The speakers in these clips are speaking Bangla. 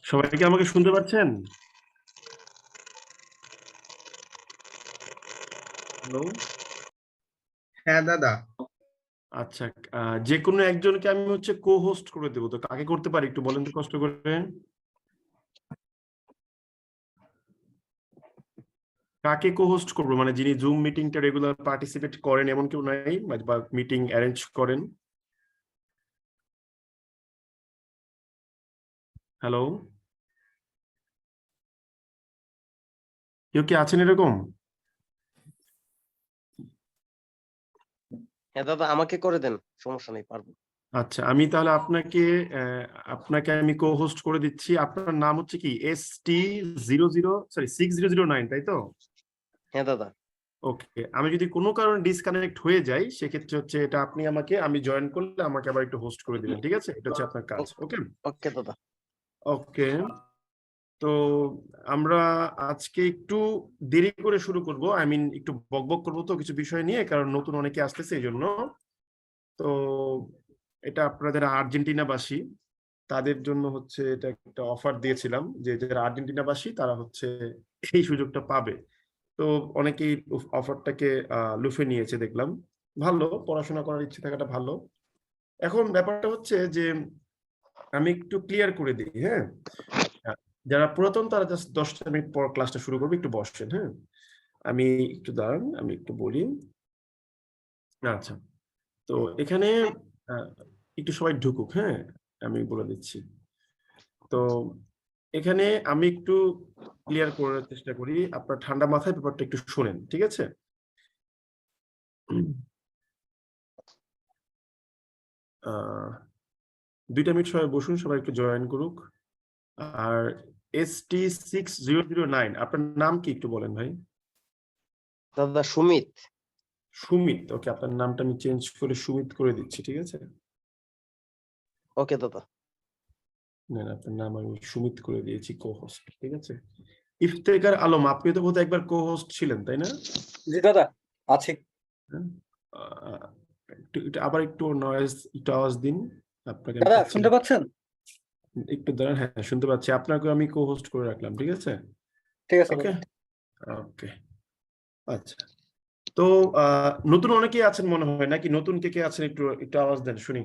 সবাই কি আমাকে শুনতে পাচ্ছেন? হ্যালো। হ্যাঁ দাদা। আচ্ছা, যে কোনো একজনকে আমি হচ্ছে কো-হোস্ট করে দেবো। তো কাকে করতে পারি একটু বলেন তো কষ্ট করে? কাকে কো-হোস্ট করবো? মানে যিনি জুম মিটিংটা রেগুলার পার্টিসিপেট করেন এমন কেউ নাই, বা মিটিং অ্যারেঞ্জ করেন? হ্যালো, কেউ কি আছেন এরকম? হ্যাঁ দাদা, আমাকে করে দেন, সমস্যা নেই, পারবো। আচ্ছা, আমি তাহলে আপনাকে আমি কো-হোস্ট করে দিচ্ছি। আপনার নাম হচ্ছে কি? ST00 6009, তাই তো? হ্যাঁ দাদা। ওকে, আমি যদি কোনো কারণে ডিসকানেক্ট হয়ে যাই সেক্ষেত্রে হচ্ছে এটা আমি জয়েন করলে আমাকে আবার একটু হোস্ট করে দিবেন, ঠিক আছে? এটা হচ্ছে আপনার কাজ। ওকে ওকে দাদা। ওকে। তো আমরা আজকে একটু দেরি করে শুরু করব, একটু বকবক করবো তো কিছু বিষয় নিয়ে, কারণ নতুন অনেকে আসতেছে এই জন্য। তো এটা আপনাদের আর্জেন্টিনাবাসী তাদের জন্য হচ্ছে এটা একটা অফার দিয়েছিলাম যে যারা আর্জেন্টিনাবাসী তারা হচ্ছে এই সুযোগটা পাবে। তো অনেকেই অফারটাকে লুফে নিয়েছে দেখলাম। ভালো, পড়াশোনা করার ইচ্ছে থাকাটা ভালো। এখন ব্যাপারটা হচ্ছে যে আমি একটু ক্লিয়ার করে দিই, হ্যাঁ? যারা পুরাতন তারা জাস্ট 10 মিনিট পর ক্লাসটা শুরু করবে, একটু বসেন, হ্যাঁ? আমি একটু দাঁড়ান, আমি একটু বলি। আচ্ছা, তো এখানে আহ, একটু সবাই ঢুকুক, হ্যাঁ? আমি বলে দিচ্ছি। তো এখানে আমি একটু ক্লিয়ার করার চেষ্টা করি, আপনার ঠান্ডা মাথায় ব্যাপারটা একটু শোনেন, ঠিক আছে? 2 মিনিট সবাই বসুন, সবাই একটু জয়েন করুক। আর ST6009, আপনার নাম কি একটু বলেন ভাই? দাদা সুমিত। সুমিত, ওকে, আপনার নামটা আমি চেঞ্জ করে সুমিত করে দিচ্ছি, ঠিক আছে? ওকে দাদা। না, আপনার নাম আমি সুমিত করে দিয়েছি, কো-হোস্ট, ঠিক আছে? ইফতেখার আলম, আপনি তো বোধহয় একবার কো-হোস্ট ছিলেন, তাই না? জি দাদা, আছে। হ্যাঁ? আবার একটু নয়েজ, একটু আওয়াজ দিন। আপনাকে আমি দাদা পাচ্ছি শুনতে না। পাচ্ছেন? একটু দাঁড়ান, হ্যাঁ শুনতে পাচ্ছি। আপনাকে আমি কো-হোস্ট করে রাখলাম, ঠিক আছে? ঠিক আছে ওকে দাদা। ওকে। আচ্ছা, তো নতুন অনেকেই আছেন মনে হয়, নাকি নতুন কে কে আছেন একটু একটু আওয়াজ দেন শুনি।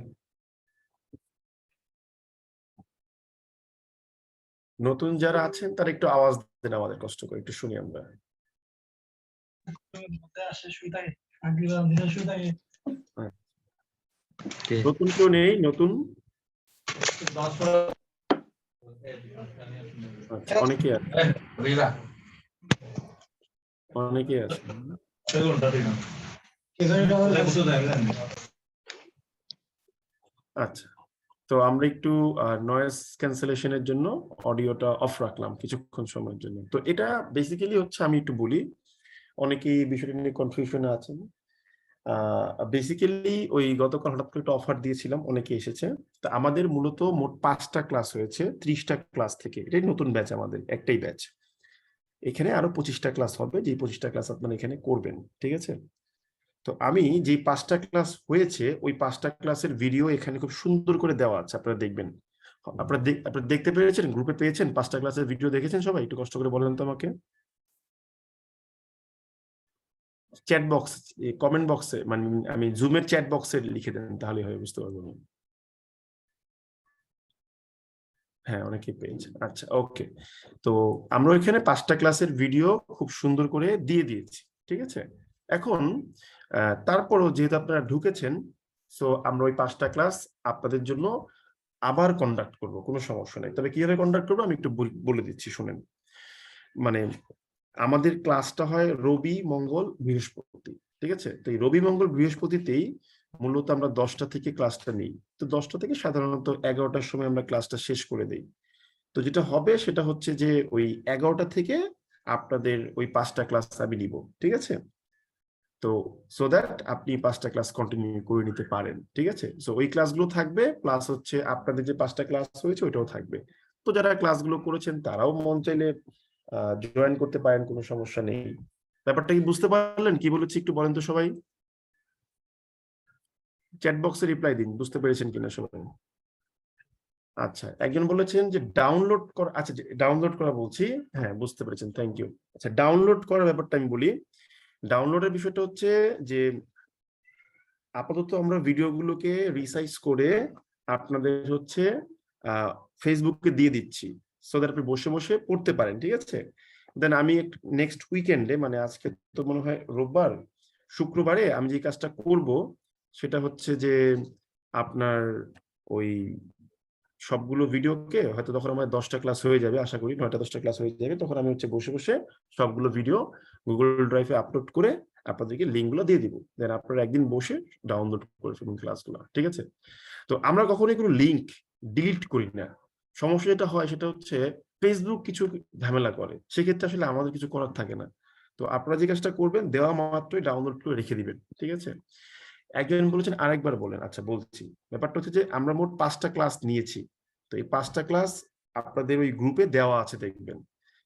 নতুন যারা আছেন তারা একটু আওয়াজ দেন আমাদের, কষ্ট করে একটু শুনি আমরা। নতুন কেউ নেই? নতুন আচ্ছা, অনেকেই আছে, অনেকেই আছে। আচ্ছা, তো আমরা একটু নয়েজ ক্যান্সেলেশনের জন্য অডিওটা অফ রাখলাম কিছুক্ষণ সময়ের জন্য। তো এটা বেসিক্যালি হচ্ছে, আমি একটু বলি, অনেকেই বিষয়টা নিয়ে কনফিউশনে আছেন। বেসিক্যালি ওই গতকাল হঠাৎ করে একটা অফার দিয়েছিলাম, অনেকে এসেছে। তো আমাদের মূলত মোট 5টা ক্লাস হয়েছে 30টা ক্লাস থেকে। এটাই নতুন ব্যাচ, আমাদের একটাই ব্যাচ। এখানে আরো 25টা ক্লাস হবে, যে 25টা ক্লাস আপনারা এখানে করবেন, ঠিক আছে? তো আমি যে 5টা ক্লাস হয়েছে ওই 5টা ক্লাসের ভিডিও এখানে খুব সুন্দর করে দেওয়া আছে, আপনারা দেখবেন। আপনারা দেখতে পেরেছেন, গ্রুপে পেয়েছেন? 5টা ক্লাসের ভিডিও দেখেছেন সবাই? একটু কষ্ট করে বলেন তো আমাকে। চ্যাট বক্স, কমেন্ট বক্সে, মানে আমি জুমের চ্যাট বক্সে লিখে দেন, তাহলে হয়, বুঝতে পারবো না। হ্যাঁ, অনেকেই পেয়েছেন। আচ্ছা, ওকে। তো আমরা ওইখানে 5টা ক্লাসের ভিডিও খুব সুন্দর করে দিয়ে দিয়েছি, ঠিক আছে? এখন তারপরও যেহেতু আপনারা ঢুকেছেন, সো আমরা ওই 5টা ক্লাস আপনাদের জন্য আবার কন্ডাক্ট করব, কোনো সমস্যা নেই। তবে কিভাবে কন্ডাক্ট করবো আমি একটু বলে দিচ্ছি, শুনেন। মানে আমাদের ক্লাসটা হয় রবি মঙ্গল বৃহস্পতি, ঠিক আছে? তো এই রবি মঙ্গল বৃহস্পতিতেই মূলত আমরা 10টা থেকে ক্লাসটা নিই। তো 10টা থেকে সাধারণত 11টার সময় আমরা ক্লাসটা শেষ করে দেই। তো যেটা হবে সেটা হচ্ছে যে ওই 11টা থেকে আপনাদের ওই 5টা ক্লাস আমি নিব, ঠিক আছে? তো সো দ্যাট আপনি 5টা ক্লাস কন্টিনিউ করে নিতে পারেন, ঠিক আছে? সো ওই ক্লাসগুলো থাকবে, প্লাস হচ্ছে আপনাদের যে 5টা ক্লাস হয়েছে ওইটাও থাকবে। তো যারা ক্লাসগুলো করেছেন তারাও মন চাইলে জয়েন করতে পারেন, কোনো সমস্যা নেই। ব্যাপারটা কি বুঝতে পারলেন কি বলেছি একটু বলেন তো সবাই? চ্যাট বক্সে রিপ্লাই দিন, বুঝতে পেরেছেন কিনা সবাই? আচ্ছা, একজন বলেছেন যে ডাউনলোড করা, আচ্ছা ডাউনলোড করা বলছি, হ্যাঁ বুঝতে পেরেছেন, থ্যাংক ইউ। আচ্ছা, ডাউনলোড করার ব্যাপারটা আমি বলি। ডাউনলোডের বিষয়টা হচ্ছে যে আপাতত আমরা ভিডিওগুলোকে রিসাইজ করে আপনাদের হচ্ছে ফেসবুকে দিয়ে দিচ্ছি, সো দ্যাট আপনি বসে বসে পড়তে পারেন, ঠিক আছে? দেন আমি নেক্সট উইকেন্ডে, মানে আজকে তো মনে হয় রোববার, শুক্রবারে আমি যে কাজটা করব সেটা হচ্ছে যে আপনার ওই সবগুলো ভিডিওকে হয়তো তখন আমার 10টা ক্লাস হয়ে যাবে, আশা করি 9টা 10টা ক্লাস হয়ে যাবে, তখন আমি হচ্ছে বসে বসে সবগুলো ভিডিও গুগল ড্রাইভে আপলোড করে আপনাদেরকে লিঙ্কগুলো দিয়ে দিব। দেন আপনারা একদিন বসে ডাউনলোড করে ফেলুন ক্লাসগুলো, ঠিক আছে? তো আমরা কখনোই কোনো লিঙ্ক ডিলিট করি না। সমস্যা যেটা হয় সেটা হচ্ছে ফেসবুক কিছু ঝামেলা করে, সেক্ষেত্রে আসলে আমাদের কিছু করার থাকে না। তো আপনারা যে কাজটা করবেন, দেওয়া মাত্রই ডাউনলোড করে রেখে দিবেন, ঠিক আছে? একজন বলেছেন আরেকবার বলেন, আচ্ছা বলছি। ব্যাপারটা হচ্ছে যে আমরা মোট 5টা ক্লাস নিয়েছি। তো এই 5টা ক্লাস আপনাদের ওই গ্রুপে দেওয়া আছে দেখবেন।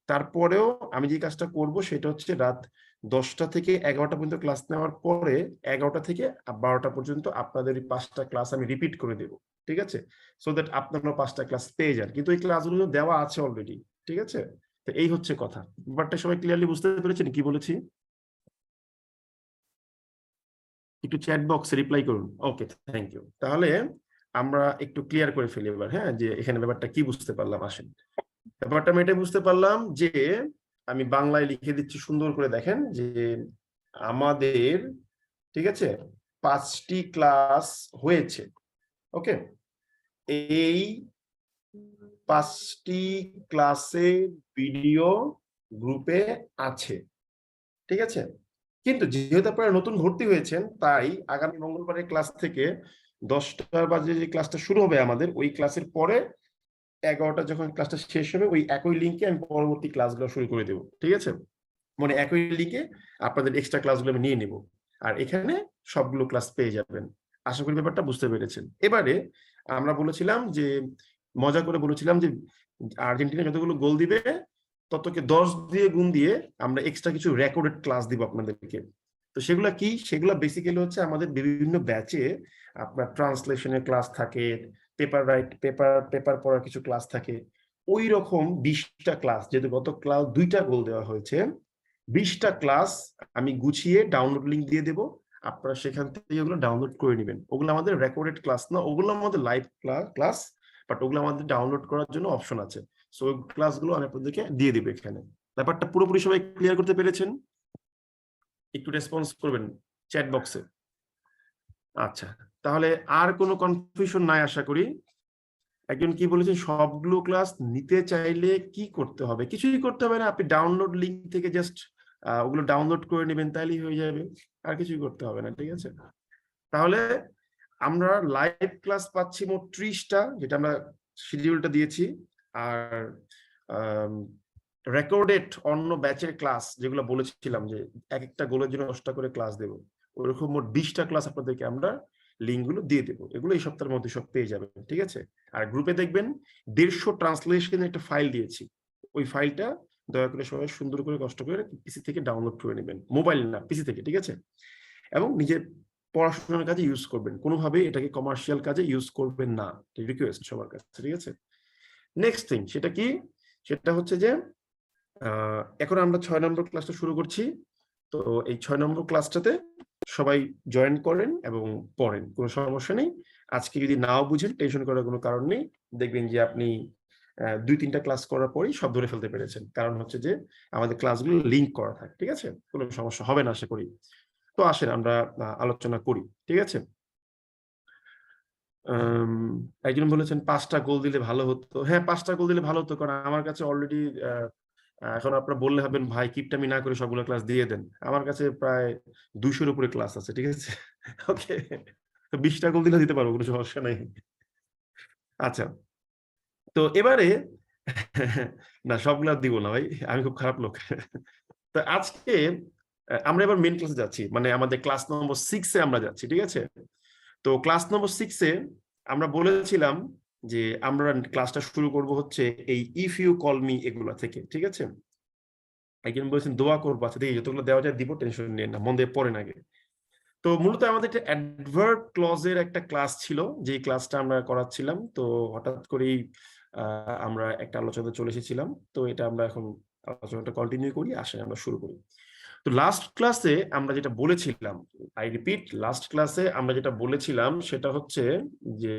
তারপরেও আমি যে কাজটা করব সেটা হচ্ছে রাত 10টা থেকে 11টা পর্যন্ত ক্লাস নেওয়ার পরে 11টা থেকে 12টা পর্যন্ত আপনাদের ওই 5টা ক্লাস আমি রিপিট করে দেব, ঠিক আছে? সো দ্যাট আপনারা 5টা ক্লাস পেয়ে যান, কিন্তু এই ক্লাসগুলো দেওয়া আছে অলরেডি, ঠিক আছে? তো এই হচ্ছে কথা। ব্যাপারটা সবাই ক্লিয়ারলি বুঝতে পেরেছেন কি বলেছি? একটু চ্যাট বক্সে রিপ্লাই করুন। ওকে, থ্যাংক ইউ। তাহলে আমরা একটু ক্লিয়ার করে ফেলি এবার, হ্যাঁ, যে এখানে ব্যাপারটা কি বুঝতে পারলাম। আসেন, ব্যাপারটা আমি এটাই বুঝতে পারলাম যে আমি বাংলায় লিখে দিচ্ছি সুন্দর করে, দেখেন যে আমাদের, ঠিক আছে, 5টি ক্লাস হয়েছে। ওকে, এই 5টি ক্লাসের ভিডিও গ্রুপে আছে, ঠিক আছে? কিন্তু যেহেতু আপনারা নতুন ভর্তি হয়েছেন, তাই আগামী মঙ্গলবারের ক্লাস থেকে 10টা বাজে যে ক্লাসটা শুরু হবে আমাদের, ওই ক্লাসের পরে 11টা যখন ক্লাসটা শেষ হবে ওই একই লিঙ্কে আমি পরবর্তী ক্লাসগুলো শুরু করে দেবো, ঠিক আছে? মানে একই লিঙ্কে আপনাদের এক্সট্রা ক্লাসগুলো আমি নিয়ে নেব, আর এখানে সবগুলো ক্লাস পেয়ে যাবেন। আশা করি ব্যাপারটা বুঝতে পেরেছেন। এবারে আমরা বলেছিলাম যে, মজা করে বলেছিলাম যে আর্জেন্টিনা যতগুলো গোল দিবে ততকে 10 দিয়ে গুণ দিয়ে আমরা এক্সট্রা কিছু রেকর্ডেড ক্লাস দিব আপনাদেরকে। তো সেগুলো কি? সেগুলো বেসিক্যালি হচ্ছে আমাদের বিভিন্ন ব্যাচে আপনার ট্রান্সলেশনের ক্লাস থাকে, পেপার পড়ার কিছু ক্লাস থাকে, ওই রকম 20টা ক্লাস, যেহেতু গত ক্লাস 2টা গোল দেওয়া হয়েছে, 20টা ক্লাস আমি গুছিয়ে ডাউনলোড লিংক দিয়ে দেবো, আপনারা সেখান থেকে ওগুলো ডাউনলোড করে নেবেন। ওগুলো আমাদের রেকর্ডেড ক্লাস না, ওগুলো আমাদের লাইভ ক্লাস, বাট ওগুলো আমাদের ডাউনলোড করার জন্য অপশন আছে। সো ওই ক্লাসগুলো আমি আপনাদেরকে দিয়ে দিব এখানে। ব্যাপারটা পুরোপুরি সবাই ক্লিয়ার করতে পেরেছেন? একটু রেসপন্স করবেন চ্যাট বক্সে। আচ্ছা, তাহলে আর কোনো কনফিউশন নাই আশা করি। একজন কি বলেছেন, সবগুলো ক্লাস নিতে চাইলে কি করতে হবে? কিছুই করতে হবে না, আপনি ডাউনলোড লিংক থেকে জাস্ট ওগুলো ডাউনলোড করে নেবেন, তাইলেই হয়ে যাবে। আর কিছুই করতে হবে না, ঠিক আছে? তাহলে আমরা লাইভ ক্লাস পাচ্ছি মোট 30টা, যেটা আমরা শিডিউলটা দিয়েছি, আর রেকর্ডেড অন্য ব্যাচের ক্লাস যেগুলো বলেছিলাম যে এক একটা গোলের জন্য 10টা করে ক্লাস দেবো, ওরকম মোট 20টা ক্লাস আপনাদেরকে আমরা লিঙ্কগুলো দিয়ে দেবো। এগুলো এই সপ্তাহের মধ্যে সব পেয়ে যাবেন, ঠিক আছে? আর গ্রুপে দেখবেন 150 ট্রান্সলেশনের একটা ফাইল দিয়েছি, ওই ফাইলটা দয়া করে সবাই সুন্দর করে কষ্ট করে পিসি থেকে ডাউনলোড করে নেবেন, মোবাইল না পিসি থেকে, ঠিক আছে? এবং নিজের পড়াশোনার কাজে ইউজ করবেন, কোনোভাবেই এটাকে কমার্শিয়াল কাজে ইউজ করবেন না, রিকোয়েস্ট সবার কাছে, ঠিক আছে? নেক্সট থিং সেটা কি? সেটা হচ্ছে যে এখন আমরা 6 নম্বর ক্লাসটা শুরু করছি। তো এই 6 নম্বর ক্লাসটাতে সবাই জয়েন করেন এবং পড়েন, কোনো সমস্যা নেই। আজকে যদি নাও বুঝেন টেনশন করার কোনো কারণ নেই, দেখবেন যে আপনি 2-3টা ক্লাস করার পরেই সব ধরে ফেলতে পেরেছেন। কারণ হচ্ছে যে আমাদের ক্লাসগুলো লিঙ্ক করা থাকে, ঠিক আছে? কোনো সমস্যা হবে না আশা করি। তো আসেন আমরা আলোচনা করি, ঠিক আছে? একজন বলেছেন 5টা গোল দিলে ভালো হতো। হ্যাঁ, 5টা গোল দিলে ভালো হতো, কারণ আমার কাছে অলরেডি এখন আপনারা বললে হবেন ভাই কিপটামি না করে সবগুলো ক্লাস দিয়ে দেন। আমার কাছে প্রায় 200-র উপরে ক্লাস আছে, ঠিক আছে? ওকে, 20টা কল দিলে দিতে পারবো, কোনো সমস্যা নাই। আচ্ছা, তো এবারে না সবগুলা দিব না ভাই, আমি খুব খারাপ লোক। তো আজকে আমরা এবার মেইন ক্লাসে যাচ্ছি, মানে আমাদের ক্লাস নম্বর 6-এ আমরা যাচ্ছি, ঠিক আছে? তো ক্লাস নম্বর 6-এ আমরা বলেছিলাম যে আমরা ক্লাসটা শুরু করব হচ্ছে এই ইফ ইউ কল মি এগুলা থেকে, ঠিক আছে? একজন বলেছেন দোয়া করবো, আচ্ছা দেখি যতগুলো দেওয়া যায় দিব, টেনশন নিয়ে না, মন দিয়ে পড়েন আগে। তো মূলত আমাদের একটা অ্যাডভার্ব ক্লজের একটা ক্লাস ছিল, যে ক্লাসটা আমরা করাচ্ছিলাম। তো হঠাৎ করেই আমরা একটা আলোচনাতে চলে এসেছিলাম, তো এটা আমরা এখন আলোচনাটা কন্টিনিউ করি, আসেন আমরা শুরু করি। তো লাস্ট ক্লাসে আমরা যেটা বলেছিলাম, আই রিপিট, লাস্ট ক্লাসে আমরা যেটা বলেছিলাম সেটা হচ্ছে যে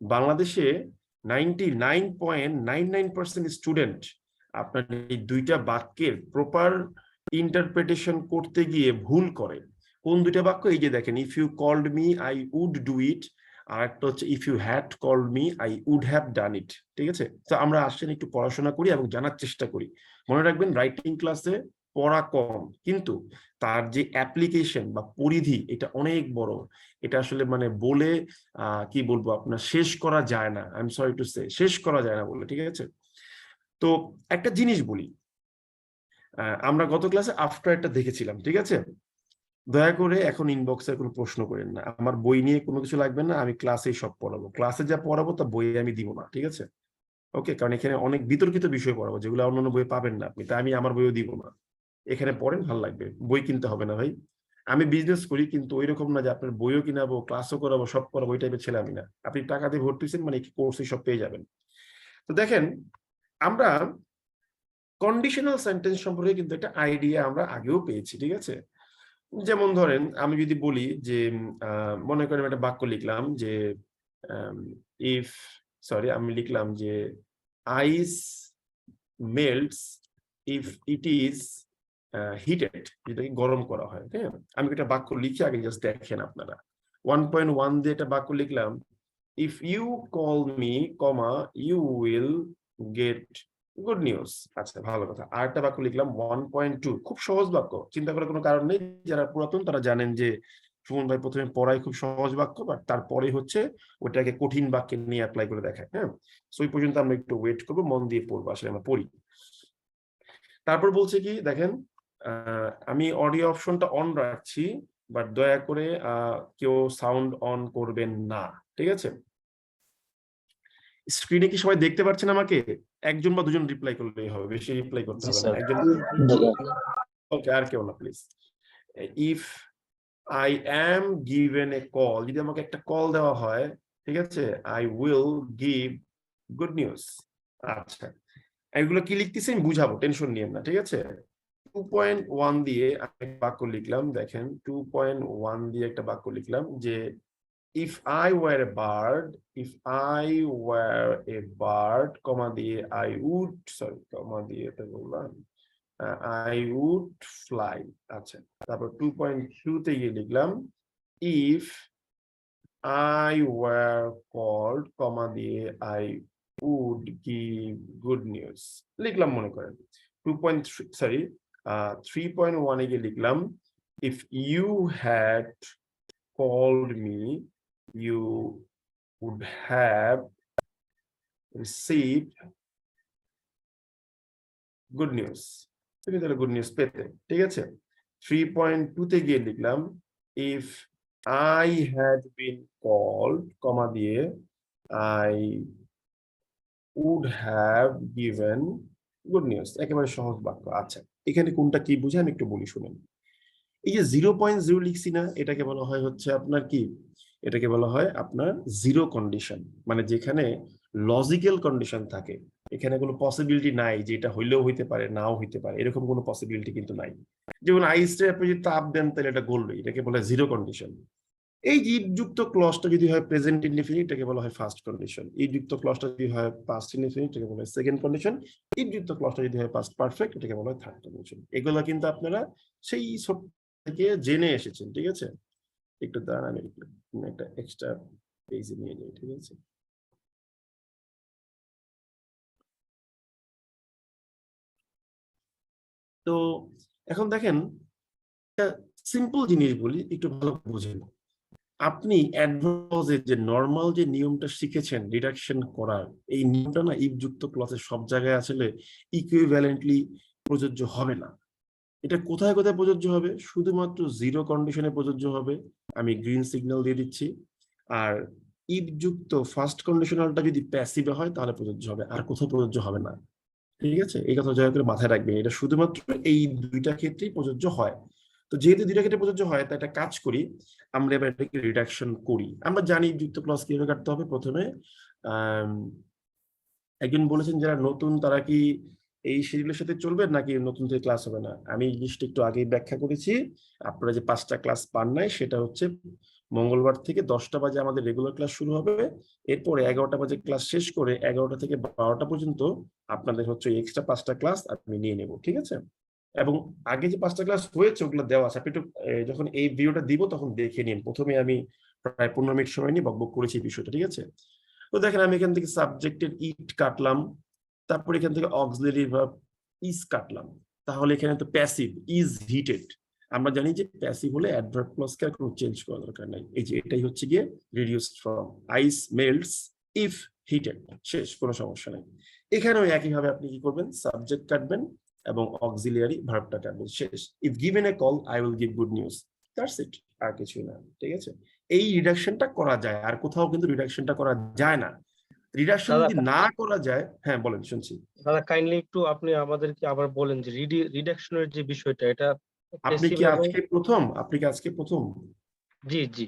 বাংলাদেশে 99.99% স্টুডেন্ট আপনার এই দুইটা বাক্যের প্রপার ইন্টারপ্রিটেশন করতে গিয়ে ভুল করে। কোন দুইটা বাক্য? এই যে দেখেন, if you called me I would do it, আর একটা হচ্ছে if you had called me I would have done it, ঠিক আছে? তো আমরা আসছেন একটু পড়াশোনা করি এবং জানার চেষ্টা করি। মনে রাখবেন, রাইটিং ক্লাসে পড়া কম, কিন্তু তার যে অ্যাপ্লিকেশন বা পরিধি এটা অনেক বড়। এটা আসলে মানে বলে কি বলবো আপনার শেষ করা যায় না, I am sorry to say, শেষ করা যায় না বলে, ঠিক আছে? তো একটা জিনিস বলি, আমরা গত ক্লাসে আফটার একটা দেখেছিলাম, ঠিক আছে? দয়া করে এখন ইনবক্সে কোনো প্রশ্ন করেন না, আমার বই নিয়ে কোনো কিছু লাগবে না, আমি ক্লাসেই সব পড়াবো, ক্লাসে যা পড়াবো তা বইয়ে আমি দিব না, ঠিক আছে? ওকে, কারণ এখানে অনেক বিতর্কিত বিষয় পড়াবো যেগুলো অন্যান্য বইয়ে পাবেন না আপনি, তাই আমি আমার বইও দিব না। এখানে পড়েন, ভালো লাগবে, বই কিনতে হবে না ভাই। আমি বিজনেস করি, কিন্তু ওই রকম না যে আপনার বইও কিনাবো, ক্লাসও করাবো, সব করাবো, ওই টাইপের ছেলে আমি না। আপনি টাকা দিয়ে ভর্তি হয়েছেন মানে কোর্সে সব পেয়ে যাবেন। তো দেখেন, আমরা কন্ডিশনাল সেন্টেন্স সম্পর্কে কিন্তু একটা আইডিয়া আমরা আগেও পেয়েছি, ঠিক আছে? যেমন ধরেন, আমি যদি বলি যে মনে করেন একটা বাক্য লিখলাম যে ইফ, সরি, আমি লিখলাম যে ice melts if it is heated, যেটাকে গরম করা হয়, হ্যাঁ? আমি একটা বাক্য লিখি, আগে জাস্ট দেখেন আপনারা। 1.1 দিয়ে একটা বাক্য লিখলাম, if you call me comma you will get good news. আচ্ছা, ভালো কথা। আর একটা বাক্য লিখলাম 1.2, খুব সহজ বাক্য, চিন্তা করার কোনো কারণ নেই। যারা পুরাতন তারা জানেন যে সুমন ভাই প্রথমে পড়ায় খুব সহজ বাক্য, বাট তারপরে হচ্ছে ওটাকে কঠিন বাক্যে নিয়ে অ্যাপ্লাই করে দেখায়, হ্যাঁ? সো ওই পর্যন্ত আমরা একটু ওয়েট করবো, মন দিয়ে পড়বো, আসলে আমরা পড়ি। তারপর বলছে কি দেখেন, আমি অডিও অপশনটা অন রাখছি, বাট দয়া করে কেউ সাউন্ড অন করবেন না, ঠিক আছে? স্ক্রিনে কি সবাই দেখতে পাচ্ছেন আমাকে? একজন বা দুজন রিপ্লাই করলেই হবে, বেশি রিপ্লাই করতে হবে না, একজন। ওকে, আর কেউ না please. If I am given a call, যদি আমাকে একটা কল দেওয়া হয়, ঠিক আছে, I will give good news. আচ্ছা, এগুলো কি লিখতেছি আমি বুঝাবো, টেনশন নিয়েন না, ঠিক আছে? 2.1 দিয়ে আমি একটা বাক্য লিখলাম, দেখেন 2.1 দিয়ে একটা বাক্য লিখলাম যে if I were a bird, if I were a bird, কমা দিয়ে I would, sorry, কমা দিয়ে এটা বললাম, I would fly। আচ্ছা, তারপর 2.2 তে গিয়ে লিখলাম if I were called, কমা দিয়ে I would give good news লিখলাম, মনে করেন। 2.3, সরি, 3.1 এ গিয়ে লিখলাম if you had called me, you would have received good news, তুমি তাহলে গুড নিউজ পেতে, ঠিক আছে? 3.2 তে গিয়ে লিখলাম if I had been called, কমা দিয়ে I would have given good news, একেবারে সহজ বাক্য। আচ্ছা, এখানে কোনটা কি বুঝে আমি একটু বলি, শুনেন। এই যে 0.0 লিখছি না, এটাকে বলা হয় হচ্ছে আপনার কি, এটাকে বলা হয় আপনার জিরো কন্ডিশন, মানে যেখানে লজিক্যাল কন্ডিশন থাকে, এখানে কোনো পসিবিলিটি নাই যে এটা হইলেও হইতে পারে, নাও হইতে পারে, এরকম কোনো পসিবিলিটি কিন্তু নাই। যেমন আইসে আপনি যদি তাপ দেন তাহলে এটা গলবে, এটাকে বলা হয় জিরো কন্ডিশন। এই যে যুক্ত ক্লজটা যদি হয় প্রেজেন্ট ইনডিফিনিট, এটাকে বলা হয় ফার্স্ট কন্ডিশন। এই যুক্ত ক্লজটা যদি হয় পাস্ট ইনডিফিনিট, এটাকে বলা হয় সেকেন্ড কন্ডিশন। এই যুক্ত ক্লজটা যদি হয় পাস্ট পারফেক্ট, এটাকে বলা হয় থার্ড কন্ডিশন। এগুলো কিন্তু আপনারা সেই সব থেকে জেনে এসেছেন, ঠিক আছে? একটু দাঁড়ান, আমি একটা এক্সট্রা পেজে নিয়ে যাই, ঠিক আছে? তো এখন দেখেন একটা সিম্পল জিনিস বলি, একটু ভালো বুঝেন। আপনি অ্যাডভার্ব যে নর্মাল যে নিয়মটা শিখেছেন রিডাকশন করার, এই নিয়মটা না ইফ যুক্ত ক্লজে সব জায়গায় আসলে ইকুইভ্যালেন্টলি প্রযোজ্য হবে না। এটা কোথায় কোথায় প্রযোজ্য হবে? শুধুমাত্র জিরো কন্ডিশনে প্রযোজ্য হবে, আমি গ্রিন সিগন্যাল দিয়ে দিচ্ছি। আর ইফ যুক্ত ফার্স্ট কন্ডিশনালটা যদি প্যাসিভে হয় তাহলে প্রযোজ্য হবে, আর কোথাও প্রযোজ্য হবে না। ঠিক আছে, এই কথা দয়া করে মাথায় রাখবেন, এটা শুধুমাত্র এই দুইটা ক্ষেত্রেই প্রযোজ্য হয়। তো যেহেতু দুইটা ক্ষেত্রে প্রযোজ্য হয়, তাই একটা কাজ করি, আমরা এবার এটাকে রিডাকশন করি। আমরা জানি যুক্ত ক্লজ কিভাবে কাটতে হবে। প্রথমে একজন বলেছেন যারা নতুন তারা কি এই শিডিউলের সাথে চলবে নাকি নতুন থেকে ক্লাস হবে না। আমি এই জিনিসটা একটু আগেই ব্যাখ্যা করেছি। আপনারা যে 5টা ক্লাস পান নাই, সেটা হচ্ছে মঙ্গলবার থেকে 10টা বাজে আমাদের রেগুলার ক্লাস শুরু হবে। এরপরে 11টা বাজে ক্লাস শেষ করে 11টা থেকে 12টা পর্যন্ত আপনাদের হচ্ছে এক্সট্রা 5টা ক্লাস আমি নিয়ে নেব, ঠিক আছে? এবং আগে যে 5টা ক্লাস হয়েছে ওগুলো দেওয়া আছে, আপনি একটু যখন এই ভিডিওটা দিব তখন দেখে নিন। প্রথমে আমি প্রায় 15 মিনিট সময় নিয়ে বকবক করেছি এই বিষয়টা, ঠিক আছে? তো দেখেন আমি এখান থেকে সাবজেক্টের ইট কাটলাম, তারপর এখান থেকে অক্সিলারি ভার্ব ইজ কাটলাম। তাহলে এখানে তো প্যাসিভ ইজ হিটেড। আমরা জানি যে প্যাসিভ হলে অ্যাডভার্ব ক্লজকে আর কোনো চেঞ্জ করা দরকার নাই। এই যে এটাই হচ্ছে গিয়ে reduced from ice melts if heated, শেষ, কোনো সমস্যা নেই। এখানেও একইভাবে আপনি কি করবেন, সাবজেক্ট কাটবেন এবং অক্সিলিয়ারি ভার্বটা কাটবেন, শেষ। If given a call I will give good news, that's it, আর কিছুই না, ঠিক আছে? এই রিডাকশনটা করা যায়, আর কোথাও কিন্তু রিডাকশনটা করা যায় না। রিডাকশন দাদা যদি না করা যায়, হ্যাঁ বলেন, শুনছি। দাদা কাইন্ডলি একটু আপনি আমাদেরকে আবার বলেন যে রিডাকশনের যে বিষয়টা এটা আপনি প্যাসিভ কি এবং আজকে প্রথম? আপনি কি আজকে প্রথম? জি জি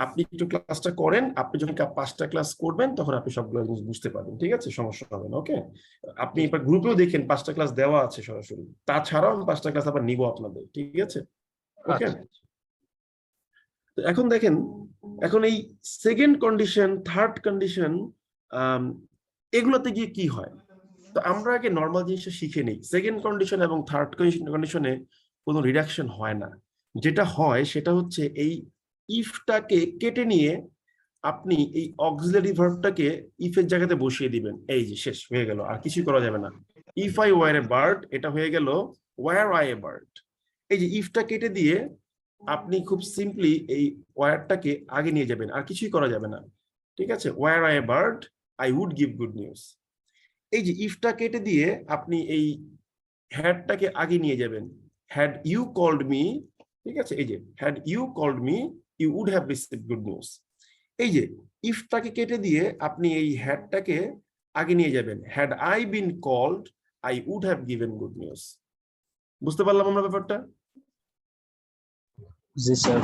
আপনি একটু ক্লাসটা করেন, আপনি যখন 5টা ক্লাস করবেন তখন আপনি সবগুলো জিনিস বুঝতে পারবেন, ঠিক আছে? সমস্যা হবে না, ওকে? আপনি জি এবার গ্রুপেও দেখেন 5টা ক্লাস দেওয়া আছে সরাসরি, তাছাড়াও আমি 5টা ক্লাস আবার নিব আপনাদের, ঠিক আছে? ওকে। আচ্ছা তো এখন দেখেন, এখন এই সেকেন্ড কন্ডিশন, থার্ড কন্ডিশন, এগুলোতে গিয়ে কি হয়? তো আমরা আগে নর্মাল জিনিসটা শিখে নিই। সেকেন্ড কন্ডিশন এবং থার্ড কন্ডিশনে কোনো রিডাকশন হয় না। যেটা হয় সেটা হচ্ছে এই ইফটাকে কেটে নিয়ে আপনি এই অক্সিলারি ভার্বটাকে ইফের জায়গাতে বসিয়ে দিবেন, এই যে শেষ হয়ে গেল, আর কিছুই করা যাবে না। If I were a bird, এটা হয়ে গেল ওয়ার আই এ বার্ড। এই যে ইফটা কেটে দিয়ে আপনি খুব সিম্পলি এই ওয়ারটাকে আগে নিয়ে যাবেন, আর কিছুই করা যাবে না, ঠিক আছে? Were I a bird I would give good news. এই যে ইফটা কেটে দিয়ে আপনি এই হ্যাডটাকে আগে নিয়ে যাবেন, হ্যাড ইউ কল্ড মি, ঠিক আছে? এই যে had you called me you would have received good news. এই যে ইফটাকে কেটে দিয়ে আপনি এই হ্যাডটাকে আগে নিয়ে যাবেন, had I been called I would have given good news. বুঝতে পারলাম আমরা ব্যাপারটা? জি স্যার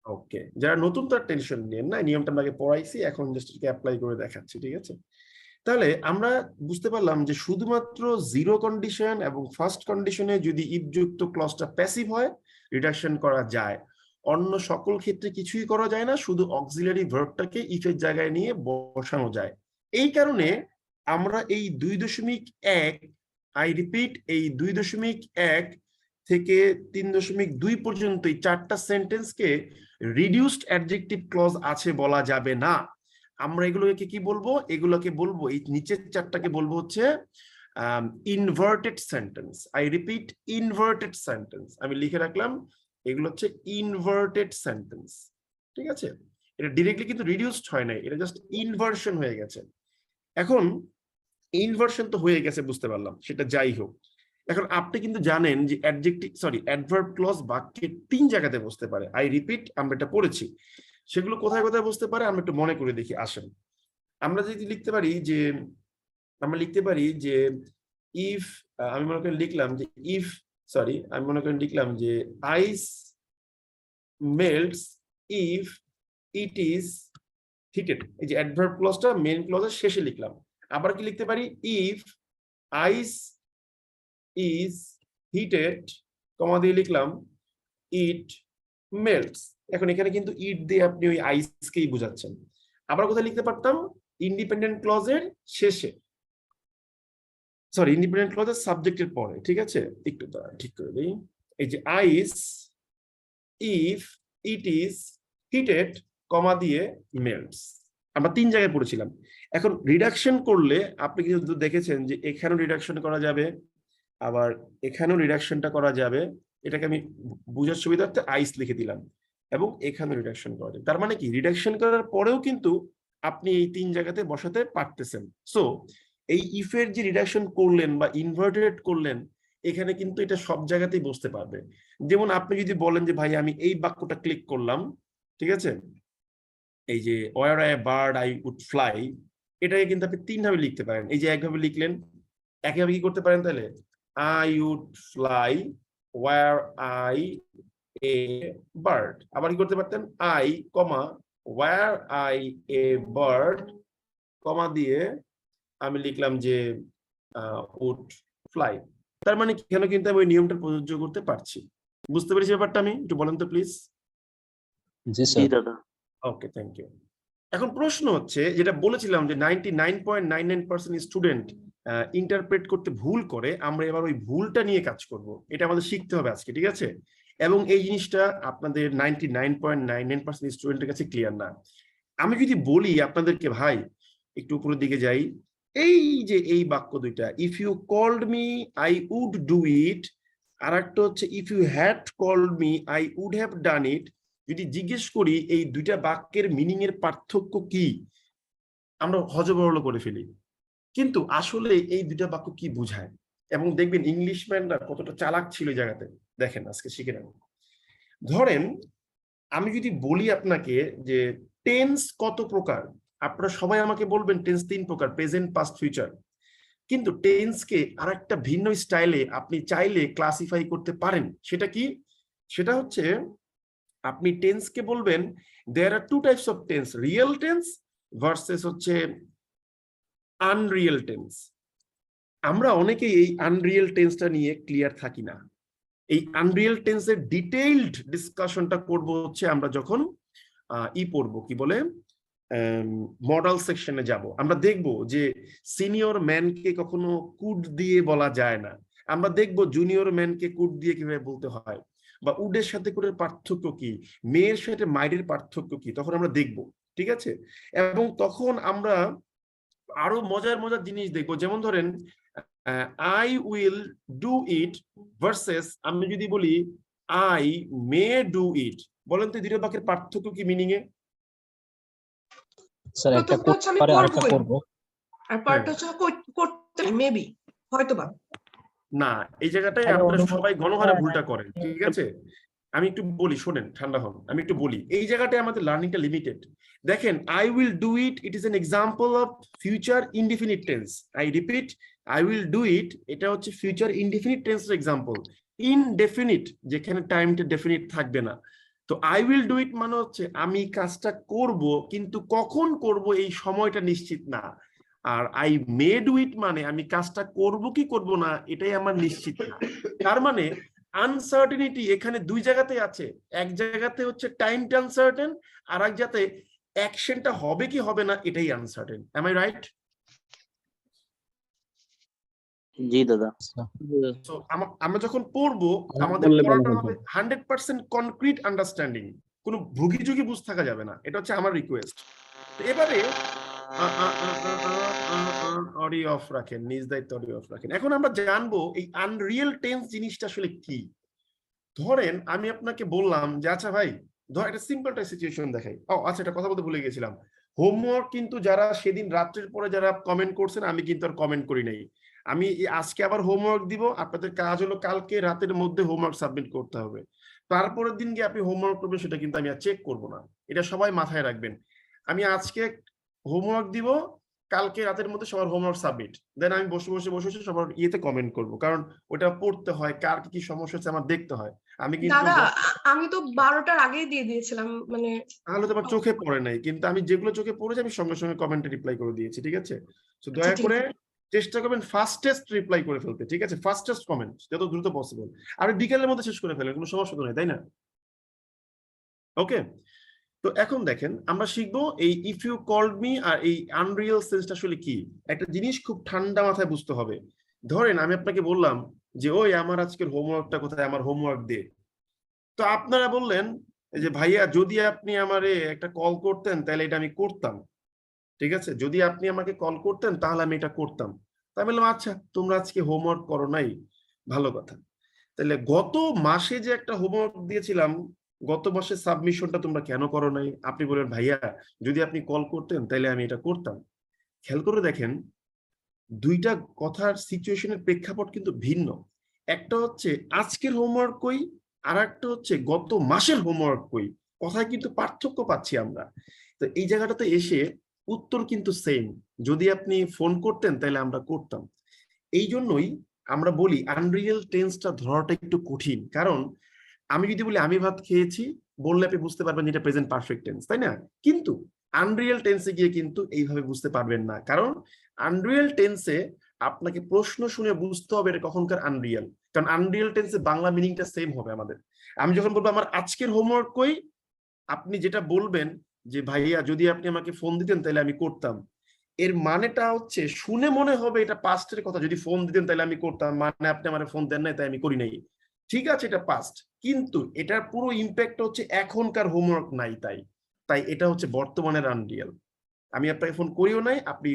ওকে, যারা নতুন তার টেনশন নিয়েন না, নিয়মটা আমি আগে পড়াইছি, এখন জাস্ট অ্যাপ্লাই করে দেখাচ্ছি, ঠিক আছে? তাহলে আমরা বুঝতে পারলাম যে শুধুমাত্র জিরো কন্ডিশন এবং ফার্স্ট কন্ডিশনে যদি ইফ যুক্ত ক্লজটা প্যাসিভ হয় রিডাকশন করা যায়, অন্য সকল ক্ষেত্রে কিছুই করা যায় না, শুধু অক্সিলারি ভার্বটাকে ইফের জায়গায় নিয়ে বসানো যায়। এই কারণে আমরা এই 2.1, আই রিপিট, এই 2.1 থেকে 3.2 পর্যন্ত এই 4টা সেন্টেন্সকে রিডিউসড অ্যাডজেক্টিভ ক্লজ আছে বলা যাবে না। আমরা এগুলোকে কি বলবো? এগুলোকে বলবো, এই নিচের 4টাকে বলবো হচ্ছে inverted sentence. I repeat, inverted sentence. আমি লিখে রাখলাম, এগুলো হচ্ছে ইনভার্টেড সেন্টেন্স, ঠিক আছে? এটা ডিরেক্টলি কিন্তু রিডিউসড হয় নাই, এটা জাস্ট ইনভার্সন হয়ে গেছে। এখন ইনভার্সন তো হয়ে গেছে, বুঝতে পারলাম, সেটা যাই হোক। এখন আপনি কিন্তু জানেন যে অ্যাডভার্ব ক্লজ বাক্যে 3 জায়গাতে বসতে পারে। আই রিপিট, আমরা এটা পড়েছি। সেগুলো কোথায় কোথায় বসতে পারে আমরা একটু মনে করে দেখি, আসেন। আমরা যদি লিখতে পারি যে, আমরা লিখতে পারি যে ইফ, আমি মনে করি লিখলাম যে ইফ, আমি মনে করি লিখলাম যে ice melts if it is heated. এই যে অ্যাডভার্ব ক্লজটা মেইন ক্লজের শেষে লিখলাম। আবার কি লিখতে পারি, ইফ আইস ইজ হিটেড, কমা দিয়ে লিখলাম ইট মেল্টস। এখন এখানে কিন্তু ইট দিয়ে আপনি ওই আইসকেই বোঝাচ্ছেন। আবার কোথায় লিখতে পারতাম, ইন্ডিপেন্ডেন্ট ক্লজের শেষে, ইন্ডিপেন্ডেন্ট ক্লজের সাবজেক্টের পরে, ঠিক আছে? একটু ঠিক করে দিই। এই যে আইস ইফ ইট ইজ হিটেড, কমা দিয়ে মেল্টস। আমরা 3 জায়গায় পড়েছিলাম। এখন রিডাকশন করলে আপনি কিন্তু দেখেছেন যে এখানেও রিডাকশন করা যাবে, আবার এখানেও রিডাকশনটা করা যাবে, এটাকে আমি বুঝার সুবিধার্থে আইস লিখে দিলাম, এবং এখানে রিডাকশন করা যাবে। তার মানে কি, রিডাকশন করার পরেও কিন্তু আপনি এই 3 জায়গাতে বসাতে পারতেছেন। সো এই ইফের যে রিডাকশন করলেন বা ইনভার্টেড করলেন, এখানে কিন্তু এটা সব জায়গাতেই বসতে পারবে। যেমন আপনি যদি বলেন যে ভাই আমি এই বাক্যটা ক্লিক করলাম, ঠিক আছে, এই যে were I bird I would fly, এটাকে কিন্তু আপনি 3 ভাবে লিখতে পারেন। এই যে একভাবে লিখলেন, একইভাবে কি করতে পারেন তাহলে, I would fly were I a bird. আবার কি করতে পারতেন, I comma were I a bird comma দিয়ে আমি লিখলাম যে উড ফ্লাই। তার মানে কেন কিন্তু আমি ওই নিয়মটা প্রযোজ্য করতে পারছি। বুঝতে পেরেছি ব্যাপারটা? আমি একটু বলেন তো প্লিজ। G G sir. দাদা। ওকে, থ্যাংক ইউ। এখন প্রশ্ন হচ্ছে, যেটা বলেছিলাম যে 99.99% স্টুডেন্ট ইন্টারপ্রেট করতে ভুল করে, আমরা এবার ওই ভুলটা নিয়ে কাজ করব। এটা আমাদের শিখতে হবে আজকে, ঠিক আছে? এবং এই জিনিসটা আপনাদের 99.99% স্টুডেন্টের কাছে ক্লিয়ার না। আমি যদি বলি আপনাদেরকে, ভাই একটু উপরের দিকে যাই, এই যে এই বাক্য দুইটা, if you called me I would do it, আর একটা হচ্ছে if you had called me I would have done it. যদি জিজ্ঞেস করি এই দুইটা বাক্যের মিনিং এর পার্থক্য কি, আমরা হযবরল করে ফেলি। কিন্তু আসলে এই দুইটা বাক্য কি বোঝায়, এবং দেখবেন ইংলিশম্যানরা কতটা চালাক ছিল এই জায়গাতে। দেখেন, আজকে শিখে নেব। ধরেন আমি যদি বলি আপনাকে যে টেন্স কত প্রকার, আপনারা সবাই আমাকে বলবেন টেন্স 3 প্রকার, প্রেজেন্ট, পাস্ট, ফিউচার। কিন্তু টেন্সকে আরেকটা ভিন্ন স্টাইলে আপনি চাইলে ক্লাসিফাই করতে পারেন। সেটা কি? সেটা হচ্ছে আপনি টেন্সকে বলবেন দেয়ার আর 2 types of tense, real tense versus হচ্ছে আনরিয়েল টেন্স। আমরা অনেকেই এই আনরিয়েল টেন্সটা নিয়ে ক্লিয়ার থাকি না। এই আনরিয়েল টেন্সের ডিটেইলড ডিসকাশনটা করব হচ্ছে আমরা যখন পড়বো, কি বলে, মডেল সেকশনে যাব। আমরা দেখব যে সিনিয়র ম্যানকে কখনো কুড দিয়ে বলা যায় না। আমরা দেখব জুনিয়র ম্যানকে কুড দিয়ে কিভাবে বলতে হয়, বা উডের সাথে কুডের পার্থক্য কি, মেয়ের সাথে মায়ের পার্থক্য কি, তখন আমরা দেখব, ঠিক আছে? এবং তখন আমরা আরো মজার মজার জিনিস দেখবো। যেমন ধরেন I will do it versus আমি যদি বলি আই মে ডু ইট। বলেন তো দুটো বাক্যের পার্থক্য কি মিনিং এ? স্যার একটা প্রথমটা হচ্ছে আমি করতে পারে আর একটা করবই, করব। আর পার্টটা হচ্ছে করতে মেবি, হয়তোবা। না, এই জায়গাটায় তাহলে আপনারা অনুভব- সবাই গণহারে ভুলটা করেন, ঠিক আছে? আমি একটু বলি, শোনেন, ঠান্ডা হন, আমি একটু বলি। এই জায়গাটায় আমাদের লার্নিংটা লিমিটেড। দেখেন, I will do it, it is an example of future indefinite tense. I repeat, I will do it, এটা হচ্ছে ফিউচার ইনডিফিনিট টেন্সের এক্সাম্পল। ইনডেফিনিট, যেখানে টাইমটা ডেফিনিট থাকবে না। তো আই উইল ডু ইট মানে হচ্ছে আমি কাজটা করব, কিন্তু কখন করব এই সময়টা নিশ্চিত না। আর আই মে ডু ইট মানে আমি কাজটা করব কি করব না এটাই আমার নিশ্চিত না। তার মানে আনসার্টেনিটি এখানে 2 জায়গাতে আছে। এক জায়গাতে হচ্ছে টাইমটা আনসার্টেন, আর এক জায়গাতে অ্যাকশনটা হবে কি হবে না এটাই আনসার্টেন। Am I right? জি দাদা। সো আমরা যখন পড়বো আমাদের পড়াটা হবে 100% কনক্রিট আন্ডারস্ট্যান্ডিং, কোনো ভুগিচুগি বুঝ থাকা যাবে না। এটা হচ্ছে আমার রিকোয়েস্ট। তো এবারে অডিও অফ রাখেন, নিজ দায়িত্ব অডিও অফ রাখেন। এখন আমরা জানবো এই আনরিয়েল টেন্স জিনিসটা আসলে কি। ধরেন আমি আপনাকে বললাম যে আচ্ছা ভাই, ধর একটা সিম্পল একটা সিচুয়েশন দেখাই। ও আচ্ছা, এটা কথা বলতে ভুলে গেছিলাম। হোমওয়ার্ক কিন্তু যারা সেদিন রাত্রের পরে যারা কমেন্ট করছেন, আমি কিন্তু আর কমেন্ট করি নাই। আমি আজকে আবার হোমওয়ার্ক দিব। আপনাদের কাজ হলো কালকে রাতের মধ্যে হোমওয়ার্ক সাবমিট করতে হবে। তারপরের দিন গিয়ে আপনি হোমওয়ার্ক করবেন, সেটা কিন্তু আমি আর চেক করব না। এটা সবাই মাথায় রাখবেন। আমি আজকে হোমওয়ার্ক দিব, কালকে রাতের মধ্যে সবার হোমওয়ার্ক সাবমিট, দেন আমি বসে বসে বসে বসে সবার ইয়েতে কমেন্ট করব, কারণ ওটা পড়তে হয়, কার কি সমস্যা হচ্ছে আমার দেখতে হয়। আমি কিন্তু দাদা আমি তো 12টার আগেই দিয়ে দিয়েছিলাম, মানে তাহলে তো আমার চোখে পড়ে নাই, কিন্তু আমি যেগুলো চোখে পড়েছে আমি সঙ্গে সঙ্গে কমেন্টে রিপ্লাই করে দিয়েছি, ঠিক আছে? তো দয়া ঠিক করে চেষ্টা করবেন ফাস্টেস্ট রিপ্লাই করে ফেলতে, ঠিক আছে? ফাস্টেস্ট কমেন্ট যত দ্রুত পসিবল। আর বিকেলের মধ্যে শেষ করে ফেলেন, কোনো সমস্যা তো নেই, তাই না? ওকে, তো এখন দেখেন আমরা শিখবো এই ইফ ইউ কল্ড মি আর এই আনরিয়েল সেন্সটা আসলে কি। একটা জিনিস খুব ঠান্ডা মাথায় বুঝতে হবে। ধরেন আমি আপনাকে বললাম যে ওই আমার আজকের হোমওয়ার্কটা কোথায়, আমার হোমওয়ার্ক দে। তো আপনারা বললেন যে ভাইয়া যদি আপনি আমারে একটা কল করতেন তাহলে এটা আমি করতাম, ঠিক আছে? যদি আপনি আমাকে কল করতেন তাহলে আমি এটা করতাম। তাই বললাম আচ্ছা তোমরা আজকে হোমওয়ার্ক করো নাই, ভালো কথা। তাহলে গত মাসে যে একটা হোমওয়ার্ক দিয়েছিলাম, গত মাসের সাবমিশনটা তোমরা কেন করো নাই? আপনি বলেন ভাইয়া যদি আপনি কল করতেন তাহলে আমি এটা করতাম। খেয়াল করে দেখেন, দুইটা কথার সিচুয়েশনের প্রেক্ষাপট কিন্তু ভিন্ন। একটা হচ্ছে আজকের হোমওয়ার্ক কই, আর একটা হচ্ছে গত মাসের হোমওয়ার্ক কই, কথায় কিন্তু পার্থক্য পাচ্ছি আমরা। তো এই জায়গাটাতে এসে উত্তর কিন্তু সেম। যদি আপনি ফোন করতেন তাহলে আমরা করতাম। এই জন্যই আমরা বলি আনরিয়েল টেন্সটা ধরাটা একটু কঠিন, কারণ আমি যদি বলি আমি ভাত খেয়েছি, বললে আপনি বুঝতে পারবেন যেটা প্রেজেন্ট পারফেক্ট টেন্স, তাই না? কিন্তু আনরিয়েল টেন্সে গিয়ে কিন্তু এইভাবে বুঝতে পারবেন না, কারণ আনরিয়েল টেন্সে আপনাকে প্রশ্ন শুনে বুঝতে হবে এটা কখনকার আনরিয়েল। কারণ আনরিয়েল টেন্সে বাংলা মিনিংটা সেম হবে আমাদের। আমি যখন বলবো আমার আজকের হোমওয়ার্ক কই, আপনি যেটা বলবেন যে ভাইয়া যদি আপনি আমাকে ফোন দিতেন তাহলে আমি করতাম, এর মানেটা হচ্ছে শুনে মনে হবে এটা পাস্টের কথা, যদি ফোন দিতেন তাহলে আমি করতাম, মানে আপনি আমার ফোন দেন নাই তাই আমি করি নাই। ঠিক আছে, এটা পাস্ট, কিন্তু এটার পুরো ইম্প্যাক্ট হচ্ছে এখনকার হোমওয়ার্ক নাই, তাই তাই এটা হচ্ছে বর্তমানের আনরিয়েল। আমি আপনাকে ফোন করিও নাই, আপনি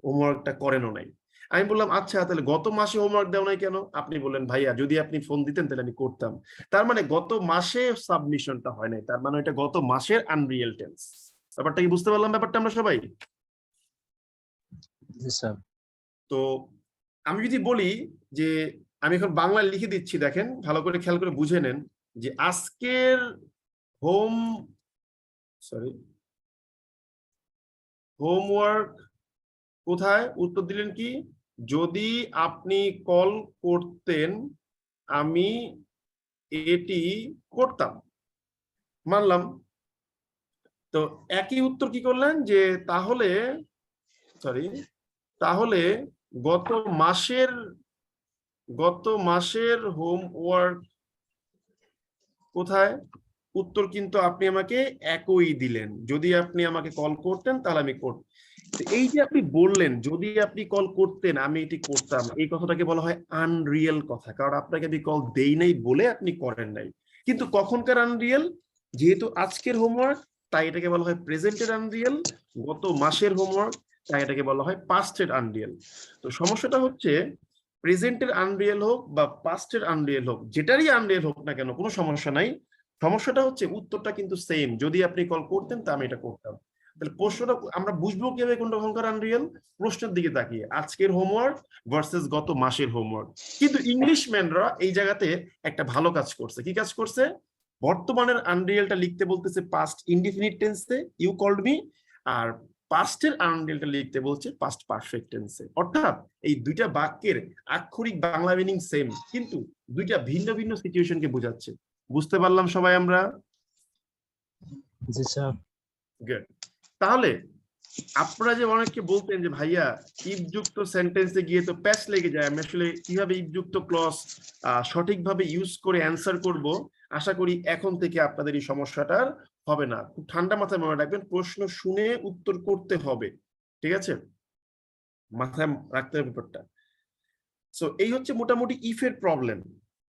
হোমওয়ার্কটা করেনও নাই। আমি বললাম আচ্ছা তাহলে গত মাসে হোমওয়ার্ক দেও নাই কেন? আপনি বললেন ভাইয়া যদি আপনি ফোন দিতেন তাহলে আমি করতাম। তার মানে গত মাসে সাবমিশনটা হয় নাই, তার মানে এটা গত মাসের আনরিয়েল টেন্স। ব্যাপারটা কি বুঝতে পারলাম? ব্যাপারটা আমরা সবাই? জি স্যার। তো আমি যদি বলি যে আমি এখন বাংলায় লিখে দিচ্ছি, দেখেন ভালো করে খেয়াল করে বুঝে নেন যে আজকের হোমওয়ার্ক কোথায়? উত্তর দিলেন কি, যদি আপনি কল করতেন আমি এটি করতাম। মানলাম। তো একই উত্তর কি করলেন যে তাহলে গত মাসের হোমওয়ার্ক কোথায়? উত্তর কিন্তু আপনি আমাকে একই দিলেন, যদি আপনি আমাকে কল করতেন তাহলে আমি করতাম। এই যে আপনি বললেন যদি আপনি কল করতেন আমি এটি করতাম, এই কথাটাকে বলা হয় আনরিয়েল কথা, কারণ আপনাকে আমি কল দেই নাই বলে আপনি করেন নাই। কিন্তু কখনকার আনরিয়েল? যেহেতু আজকের হোমওয়ার্ক তাই এটাকে বলা হয় প্রেজেন্টের আনরিয়েল, গত মাসের হোমওয়ার্ক তাই এটাকে বলা হয় পাস্টের আনরিয়েল। তো সমস্যাটা হচ্ছে প্রেজেন্টের আনরিয়েল হোক বা পাস্টের আনরিয়েল হোক, যেটারই আনরিয়েল হোক না কেন কোনো সমস্যা নাই, সমস্যাটা হচ্ছে উত্তরটা কিন্তু সেম, যদি আপনি কল করতেন তা আমি এটা করতাম। তাহলে প্রশ্নটা আমরা বুঝবো কিভাবে কোনটা কখনকার আনরিয়েল? প্রশ্নের দিকে তাকিয়ে আজকের হোমওয়ার্ক ভার্সেস গত মাসের হোমওয়ার্ক। কিন্তু ইংলিশম্যানরা এই জায়গাতে একটা ভালো কাজ করছে। কি কাজ করছে? বর্তমানের আনরিয়েলটা লিখতে বলতেছে পাস্ট ইনডিফিনিট টেন্সে, ইউ কল্ড মি, আর পাস্টের আনরিয়েলটা লিখতে বলছে পাস্ট পারফেক্ট টেন্সে। অর্থাৎ এই দুইটা বাক্যের আক্ষরিক বাংলা মিনিং সেম, কিন্তু দুইটা ভিন্ন ভিন্ন সিচুয়েশনকে বোঝাচ্ছে। বুঝতে পারলাম সবাই আমরা? জি স্যার। গুড। তাহলে আপনারা যে অনেককে বলতেন যে ভাইয়া ইফ যুক্ত সেন্টেন্সে গিয়ে তো প্যাচ লেগে যায়, আমি আসলে কিভাবে ইফ যুক্ত ক্লজ সঠিকভাবে ইউজ করে অ্যান্সার করব, আশা করি এখন থেকে আপনাদের এই সমস্যাটার হবে না। খুব ঠান্ডা মাথায় মনে রাখবেন, প্রশ্ন শুনে উত্তর করতে হবে, ঠিক আছে? মাথায় রাখতে হবে ব্যাপারটা। সো এই হচ্ছে মোটামুটি ইফের প্রবলেম।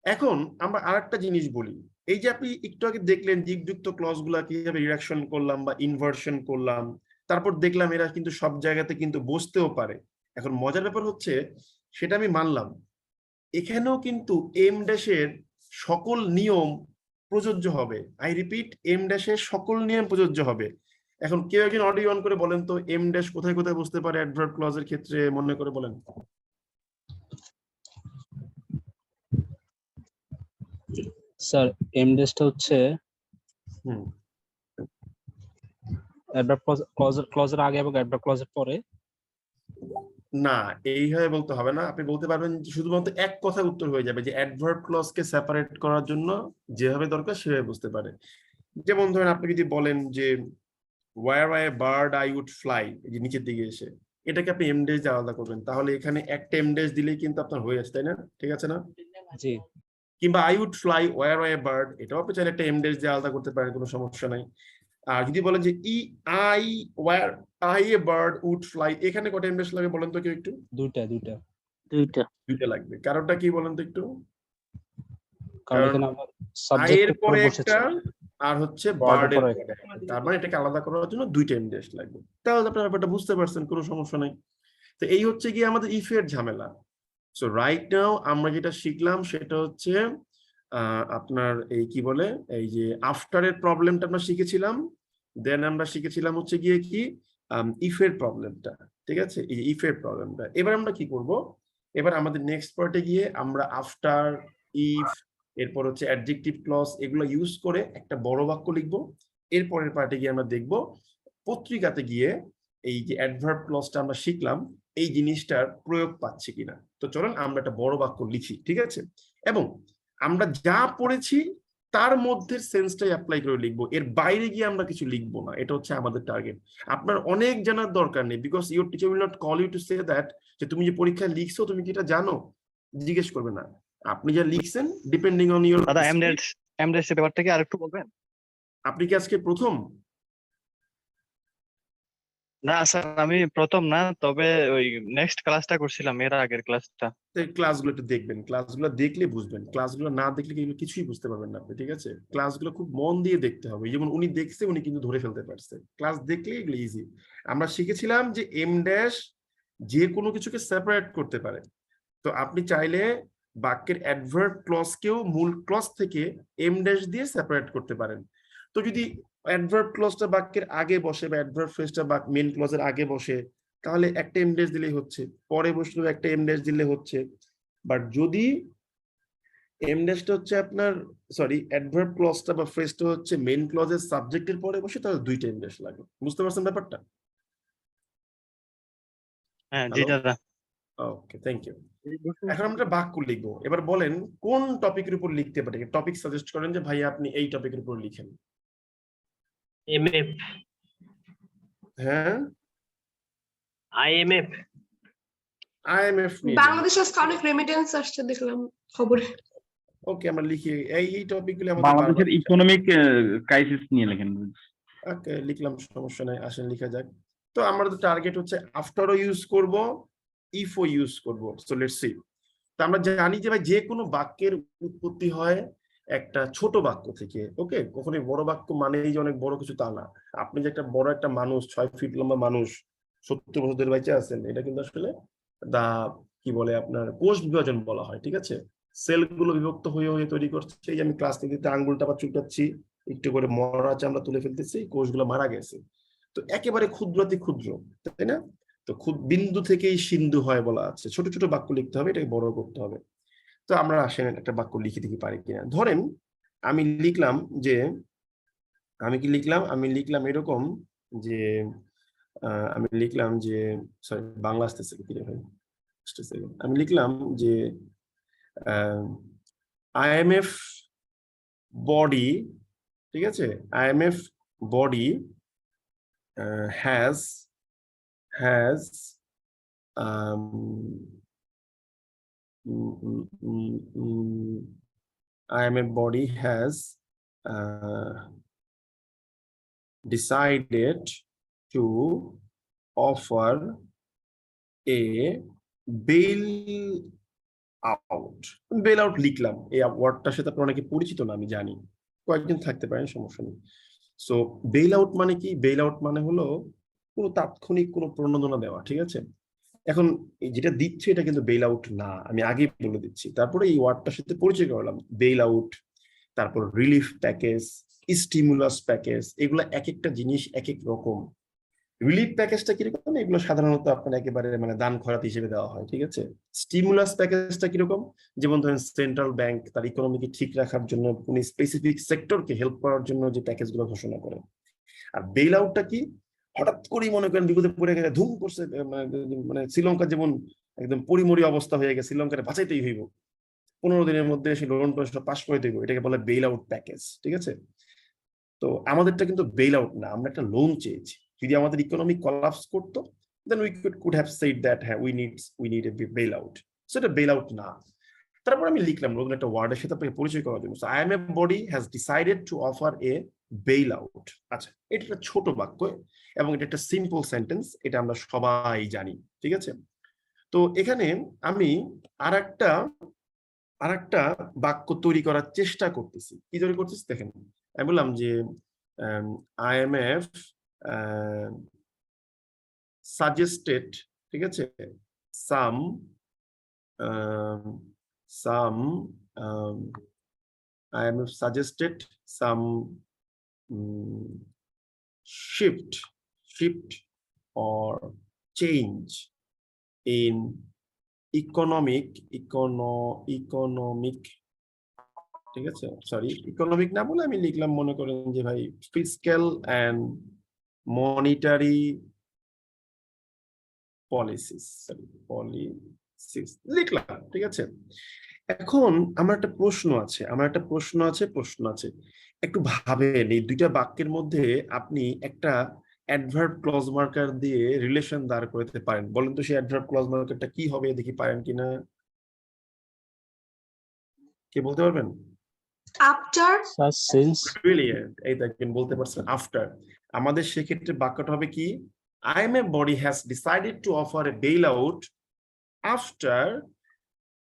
এখন আমরা আরেকটা জিনিস বলি, এই যে আপনি একটু আগে দেখলেন যুক্ত ক্লজ গুলা কিভাবে রিডাকশন করলাম বা ইনভার্সন করলাম, তারপর দেখলাম এরা কিন্তু সব জায়গাতে কিন্তু বসতেও পারে। এখন মজার ব্যাপার হচ্ছে সেটা আমি মানলাম, এখানেও কিন্তু এম ড্যাশের সকল নিয়ম প্রযোজ্য হবে। আই রিপিট, এম ড্যাশের সকল নিয়ম প্রযোজ্য হবে। এখন কেউ একজন অডিও অন করে বলেন তো এম ড্যাশ কোথায় কোথায় বসতে পারে অ্যাডভার্ব ক্লজের ক্ষেত্রে, মনে করে বলেন। স্যার এম ডেসটা হচ্ছে অ্যাডভার্ব ক্লজের আগে এবং অ্যাডভার্ব ক্লজের পরে। না, এইভাবে বলতে হবে না। আপনি বলতে পারবেন শুধুমাত্র এক কথা উত্তর হয়ে যাবে যে অ্যাডভার্ব ক্লজকে সেপারেট করার জন্য যেভাবে দরকার সেভাবে বুঝতে পারে। যেমন ধরেন আপনি যদি বলেন যে where a bird I would fly, এই যে নিচের দিকে এসে, এটাকে আপনি এম ড্যাশ দিয়ে আলাদা করবেন, তাহলে এখানে একটা এম ড্যাশ দিলেই কিন্তু আপনার হয়ে যাচ্ছে, তাই না? ঠিক আছে না? জি। কিংবা I would fly where a bird, এটাও আপনি চাইলে একটা এম ড্যাশ দিয়ে আলাদা করতে পারেন, কোনো সমস্যা নাই। আর যদি বলেন যে where I a bird would fly, এখানে কটা এম ড্যাশ লাগে বলেন তো কেউ একটু? দুইটা লাগবে। কারণটা কি বলেন তো একটু? কারণ এখানে আমার আই সাবজেক্ট এর পরে বসেছে। একটা আর হচ্ছে বার্ড এর পরে, তার মানে এটাকে আলাদা করার জন্য দুইটা এম ড্যাশ লাগবে। তাহলে আপনারা ব্যাপারটা বুঝতে পারছেন, কোনো সমস্যা নাই। তো এই হচ্ছে গিয়ে আমাদের ইফ এর ঝামেলা। সো রাইট নাও আমরা যেটা শিখলাম সেটা হচ্ছে আপনার এই কি বলে এই যে আফটারের প্রবলেমটা আমরা শিখেছিলাম, দেন আমরা শিখেছিলাম হচ্ছে গিয়ে কি ইফের প্রবলেমটা, ঠিক আছে, এই ইফের প্রবলেমটা। এবার আমরা কি করব, এবার আমাদের নেক্সট পার্টে গিয়ে আমরা আফটার, ইফ, এরপর হচ্ছে অ্যাডজেক্টিভ ক্লজ এগুলো ইউজ করে একটা বড় বাক্য লিখবো। এরপরের পার্টে গিয়ে আমরা দেখব পত্রিকাতে গিয়ে এই যে অ্যাডভার্ব ক্লজটা আমরা শিখলাম এই জিনিসটার প্রয়োগ পাচ্ছে কিনা। তো চলুন আমরা একটা বড় বাক্য লিখি, ঠিক আছে, এবং আমরা যা পড়েছি তার মধ্যে সেন্সটাই অ্যাপ্লাই করে লিখবো, এর বাইরে গিয়ে আমরা কিছু লিখবো না। এটা হচ্ছে আমাদের টার্গেট। আপনার অনেক জানার দরকার নেই, because your teacher will not call you to say that যে তুমি যে পরীক্ষায় লিখছো তুমি কি এটা জানো, জিজ্ঞেস করবে না। আপনি যা লিখছেন ডিপেন্ডিং অন ইউর, দাদা এমডেস এর ব্যাপারটা কি আরেকটু বলবেন? আপনি কি আজকে প্রথম? না স্যার, আমি প্রথম না, তবে ওই নেক্সট ক্লাসটা করছিলাম, এর আগের ক্লাসটা। ক্লাসগুলো একটু দেখবেন, ক্লাসগুলো দেখলে বুঝবেন, ক্লাসগুলো না দেখলে এগুলো কিছুই বুঝতে পারবেন না আপনি, ঠিক আছে। ক্লাসগুলো খুব মন দিয়ে দেখতে হবে, যেমন উনি দেখছে উনি কিন্তু ধরে ফেলতে পারছে, ক্লাস দেখলে এগুলো ইজি। আমরা শিখেছিলাম যে এম ড্যাশ যে কোনো কিছুকে সেপারেট করতে পারে। তো আপনি চাইলে বাক্যের অ্যাডভার্ব ক্লজকেও মূল ক্লজ থেকে এম ড্যাশ দিয়ে সেপারেট করতে পারেন। তো যদি অ্যাডভার্ব ক্লজটা বাক্যের আগে বসে বা অ্যাডভার্ব ফ্রেজটা বা মেন ক্লজের আগে বসে তাহলে একটা এম ড্যাশ দিলেই হচ্ছে, পরে বসলেও একটা এম ড্যাশ দিলে হচ্ছে। বাট যদি এম ড্যাশটা হচ্ছে আপনার সরি অ্যাডভার্ব ক্লজটা বা ফ্রেজটা হচ্ছে মেন ক্লজের সাবজেক্টের পরে বসে তাহলে দুইটা এম ড্যাশ লাগে। বুঝতে পারছেন ব্যাপারটা? হ্যাঁ জি হ্যালো, দাদা। ওকে, থ্যাংক ইউ। এখন আমরা বাক্য লিখবো। এবার বলেন কোন টপিকের উপর লিখতে পারি, টপিক সাজেস্ট করেন যে ভাইয়া আপনি এই টপিকের উপর লিখেন। এমএফ, হ্যাঁ, আইএমএফ, আইএমএফ নিয়ে বাংলাদেশের স্থানিক রেমিটেন্স আসছে দেখলাম খবরে। ওকে আমরা লিখি এই টপিকগুলো আমাদের বাংলাদেশের বারবার- ইকোনমিক ক্রাইসিস নিয়ে লেখেন। ওকে লিখলাম, সমস্যা নাই, আসেন লিখা যাক। তো আমাদের টার্গেট হচ্ছে আফটারও ইউজ করব, ইফও ইউজ করব। So let's see. তো আমরা জানি যে ভাই যে কোনো বাক্যের উৎপত্তি হয় একটা ছোট বাক্য থেকে। ওকে, কখনোই বড় বাক্য মানেই যে অনেক বড় কিছু তা না। আপনি যে একটা বড় একটা মানুষ 6 ফিট লম্বা মানুষ 70 বছর ধরে বেঁচে আছেন, এটা কিন্তু আসলে দা কি বলে আপনার কোষ বিভাজন বলা হয়, ঠিক আছে। সেল গুলো বিভক্ত হয়ে হয়ে তৈরি করছে। এই যে আমি ক্লাস নিতে আঙ্গুলটা বা চুলটাচ্ছি, একটু করে মরা চামড়া তুলে ফেলতেছি, কোষগুলো মারা গেছে। তো একেবারে ক্ষুদ্রাতি ক্ষুদ্র, তাই না? তো বিন্দু থেকেই সিন্ধু হয় বলা আছে। ছোট ছোট বাক্য লিখতে হবে, এটাকে বড় করতে হবে। তো আমরা আসেন একটা বাক্য লিখে দেখি পারি কিনা। ধরেন আমি লিখলাম যে আমি লিখলাম এরকম যে আমি লিখলাম যে সরি বাংলা আসতেছে কি রে ভাই, আমি লিখলাম যে আইএমএফ বডি, ঠিক আছে, IMF body has IMF body has decided to offer a bail out. Bail out লিখলাম, এই ওয়ার্ডটার সাথে আপনারা অনেকে পরিচিত না আমি জানি, কয়েকদিন থাকতে পারেন, সমস্যা নেই। সো বেইল আউট মানে কি? বেইল আউট মানে হলো কোনো তাৎক্ষণিক কোনো প্রণোদনা দেওয়া, ঠিক আছে। এখন যেটা দিচ্ছে এটা কিন্তু বেইল আউট না, আমি আগেই বলে দিচ্ছি। তারপরে এই ওয়ার্ডটার সাথে পরিচয় করলাম, বেইল আউট, তারপর রিলিফ প্যাকেজ, স্টিমুলাস প্যাকেজ, এগুলো এক একটা জিনিস এক এক রকম। রিলিফ প্যাকেজটা কিরকম? এগুলো সাধারণত আপনার একেবারে মানে দান খয়রাত হিসেবে দেওয়া হয়, ঠিক আছে। স্টিমুলাস প্যাকেজটা কিরকম? যেমন ধরেন সেন্ট্রাল ব্যাংক তার ইকোনমিকে ঠিক রাখার জন্য উনি স্পেসিফিক সেক্টরকে হেল্প করার জন্য যে প্যাকেজগুলো ঘোষণা করেন। আর বেইল আউটটা কি? হঠাৎ করেই মনে করেন বিপদে পড়ে গেছে, ধুম করছে, মানে শ্রীলঙ্কা যেমন একদম পরিমরি অবস্থা হয়ে গেছে, শ্রীলঙ্কার বাঁচাইতেই হইব, 15 দিনের মধ্যে সে লোন টোন সব পাস করে দেবো, এটাকে বলে বেইল আউট প্যাকেজ, ঠিক আছে। তো আমাদেরটা কিন্তু বেইল আউট না, আমরা একটা লোন চেয়েছি। যদি আমাদের ইকোনমি কোলাপস করতো then we could have said that হ্যাঁ we need a bail out. So এটা বেইল আউট না। তারপর আমি লিখলাম নতুন একটা ওয়ার্ডের সাথে আপনাকে পরিচয় করার জন্য, IMF body has decided to offer a bail out. আচ্ছা, এটা একটা ছোট বাক্য এবং এটা একটা সিম্পল সেন্টেন্স, এটা আমরা সবাই জানি, ঠিক আছে। তো এখানে আমি আরেকটা বাক্য তৈরি করার চেষ্টা করতেছি। কি তৈরি করতেছি দেখেন, আমি বললাম যে IMF suggested, ঠিক আছে, some some IMF suggested some shift or change in economic ঠিক আছে, সরি ইকোনমিক না বলে আমি লিখলাম, মনে করেন যে ভাই ফিসক্যাল এন্ড মনিটারি পলিসিস লিখলাম, ঠিক আছে। এখন আমার একটা প্রশ্ন আছে, একটু ভাবেন এই দুইটা বাক্যের মধ্যে আপনি একটা অ্যাডভার্ব ক্লজ মার্কার দিয়ে রিলেশন দাঁড় করতে পারেন, বলেন তো সেই অ্যাডভার্ব ক্লজ মার্কারটা কি হবে, দেখি পারেন কিনা, কে বলতে পারবেন? After, স্যার সিন্স ব্রিলিয়েন্ট, এই দেখেন বলতে পারছেন আফটার। আমাদের সেক্ষেত্রে বাক্যটা হবে কি, IMF body has decided to offer a bailout after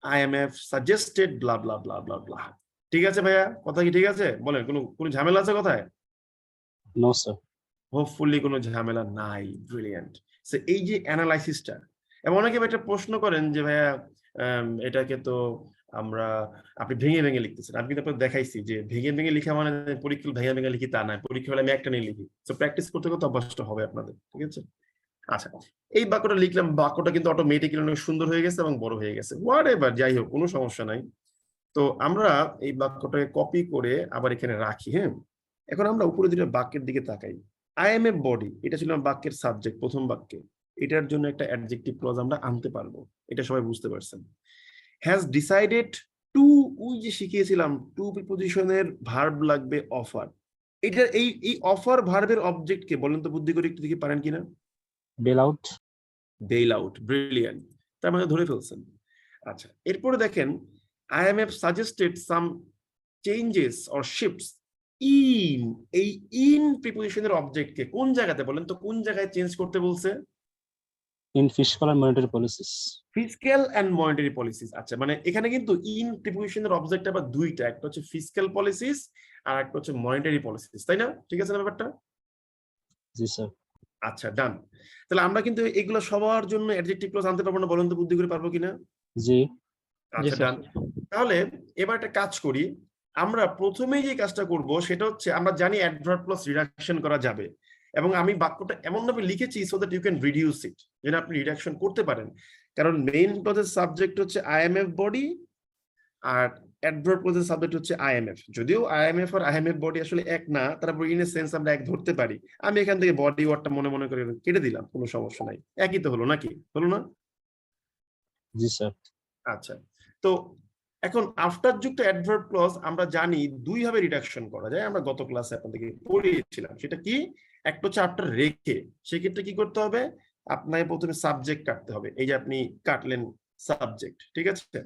IMF suggested blah blah blah blah blah। ঠিক আছে ভাইয়া, কথা কি ঠিক আছে? বলেন, কোনো ঝামেলা আছে কথায়? No sir. হোপফুলি কোনো ঝামেলা নাই। ব্রিলিয়েন্ট। সো এই যে অ্যানালাইসিসটা, এবং অনেকে একটা প্রশ্ন করেন যে ভাইয়া এটাকে তো আপনি ভেঙে ভেঙে লিখতেছেন। আমি কিন্তু আপনাকে দেখাইছি যে ভেঙে ভেঙে লিখা মানে পরীক্ষা ভেঙে ভেঙে লিখি তা নয়, পরীক্ষা হলে আমি একটা নিয়ে লিখি। তো প্র্যাকটিস করতে করতে অভ্যাসটা হবে আপনাদের, ঠিক আছে? আচ্ছা, এই বাক্যটা লিখলাম, বাক্যটা কিন্তু অটোমেটিক্যালি অনেক সুন্দর হয়ে গেছে এবং বড় হয়ে গেছে, হোয়াট এভার, যাই হোক কোনো সমস্যা নাই। তো আমরা এই বাক্যটাকে কপি করে আবার এখানে রাখি। হ্যাঁ, এখন আমরা উপরে দুটো বাক্যের দিকে তাকাই। IMF বডি, এটা ছিল বাক্যের সাবজেক্ট, প্রথম বাক্যে। এটার জন্য একটা অ্যাডজেক্টিভ ক্লজ আমরা আনতে পারবো, এটা সবাই বুঝতে পারছেন। হ্যাজ ডিসাইডেড টু, ওই যে শিখিয়েছিলাম টু প্রিপোজিশনের ভার্ব লাগবে অফার। এটা এই অফার ভার্বের অবজেক্ট কে বলেন তো, বুদ্ধি করে একটু দেখি পারেন কিনা? Bell out. Bell out, brilliant, তার মানে ধরে ফেলছেন। আচ্ছা, এরপরে দেখেন IMF suggested some changes or shifts in, এই ইন প্রিপোজিশনের অবজেক্ট কে কোন জায়গাতে বলেন তো, কোন জায়গায় চেঞ্জ করতে বলছে? In fiscal and monetary policies. Fiscal and monetary policies. আচ্ছা, মানে এখানে কিন্তু ইন প্রিপোজিশনের অবজেক্ট আবার দুইটা, একটা হচ্ছে ফিসক্যাল পলিসিস আর একটা হচ্ছে মনিটারি পলিসিস, তাই না? ঠিক আছে না ব্যাপারটা? জি স্যার। আচ্ছা, ডান। তাহলে আমরা কিন্তু এগুলো সবার জন্য অ্যাডজেক্টিভ ক্লজ আনতে পারবো না, বলেন তো বুদ্ধি করে পারবো কিনা? জি। আচ্ছা, ডান। তাহলে এবার একটা কাজ করি, আমরা প্রথমেই যে কাজটা করব সেটা হচ্ছে, আমরা জানি অ্যাডভার্ব প্লাস রিডাকশন করা যাবে, এবং আমি বাক্যটা এমন ভাবে লিখেছি so that you can reduce it, যেন আপনি রিডাকশন করতে পারেন। কারণ মেইন ক্লজের সাবজেক্ট হচ্ছে IMF বডি আর অ্যাডভার্ব ক্লজের সাবজেক্ট হচ্ছে IMF। যদিও IMF আর IMF বডি আসলে এক না, তারপর ইন এ সেন্স আমরা এক ধরতে পারি। আমি এখান থেকে বডি ওয়ার্ডটা মনে করে কেটে দিলাম, কোনো সমস্যা নাই, একই তো হলো নাকি, হলো না? জি স্যার। আচ্ছা, তো এখন আফটার যুক্ত অ্যাডভার্ব ক্লজ আমরা জানি দুই ভাবে রিডাকশন করা যায়, আমরা গত ক্লাসে আপনাদেরকে পড়িয়েছিলাম। সেটা কি? একটা হচ্ছে আফটার রেখে, সেক্ষেত্রে কি করতে হবে, আপনাকে প্রথমে সাবজেক্ট কাটতে হবে, এই যে আপনি কাটলেন সাবজেক্ট, ঠিক আছে।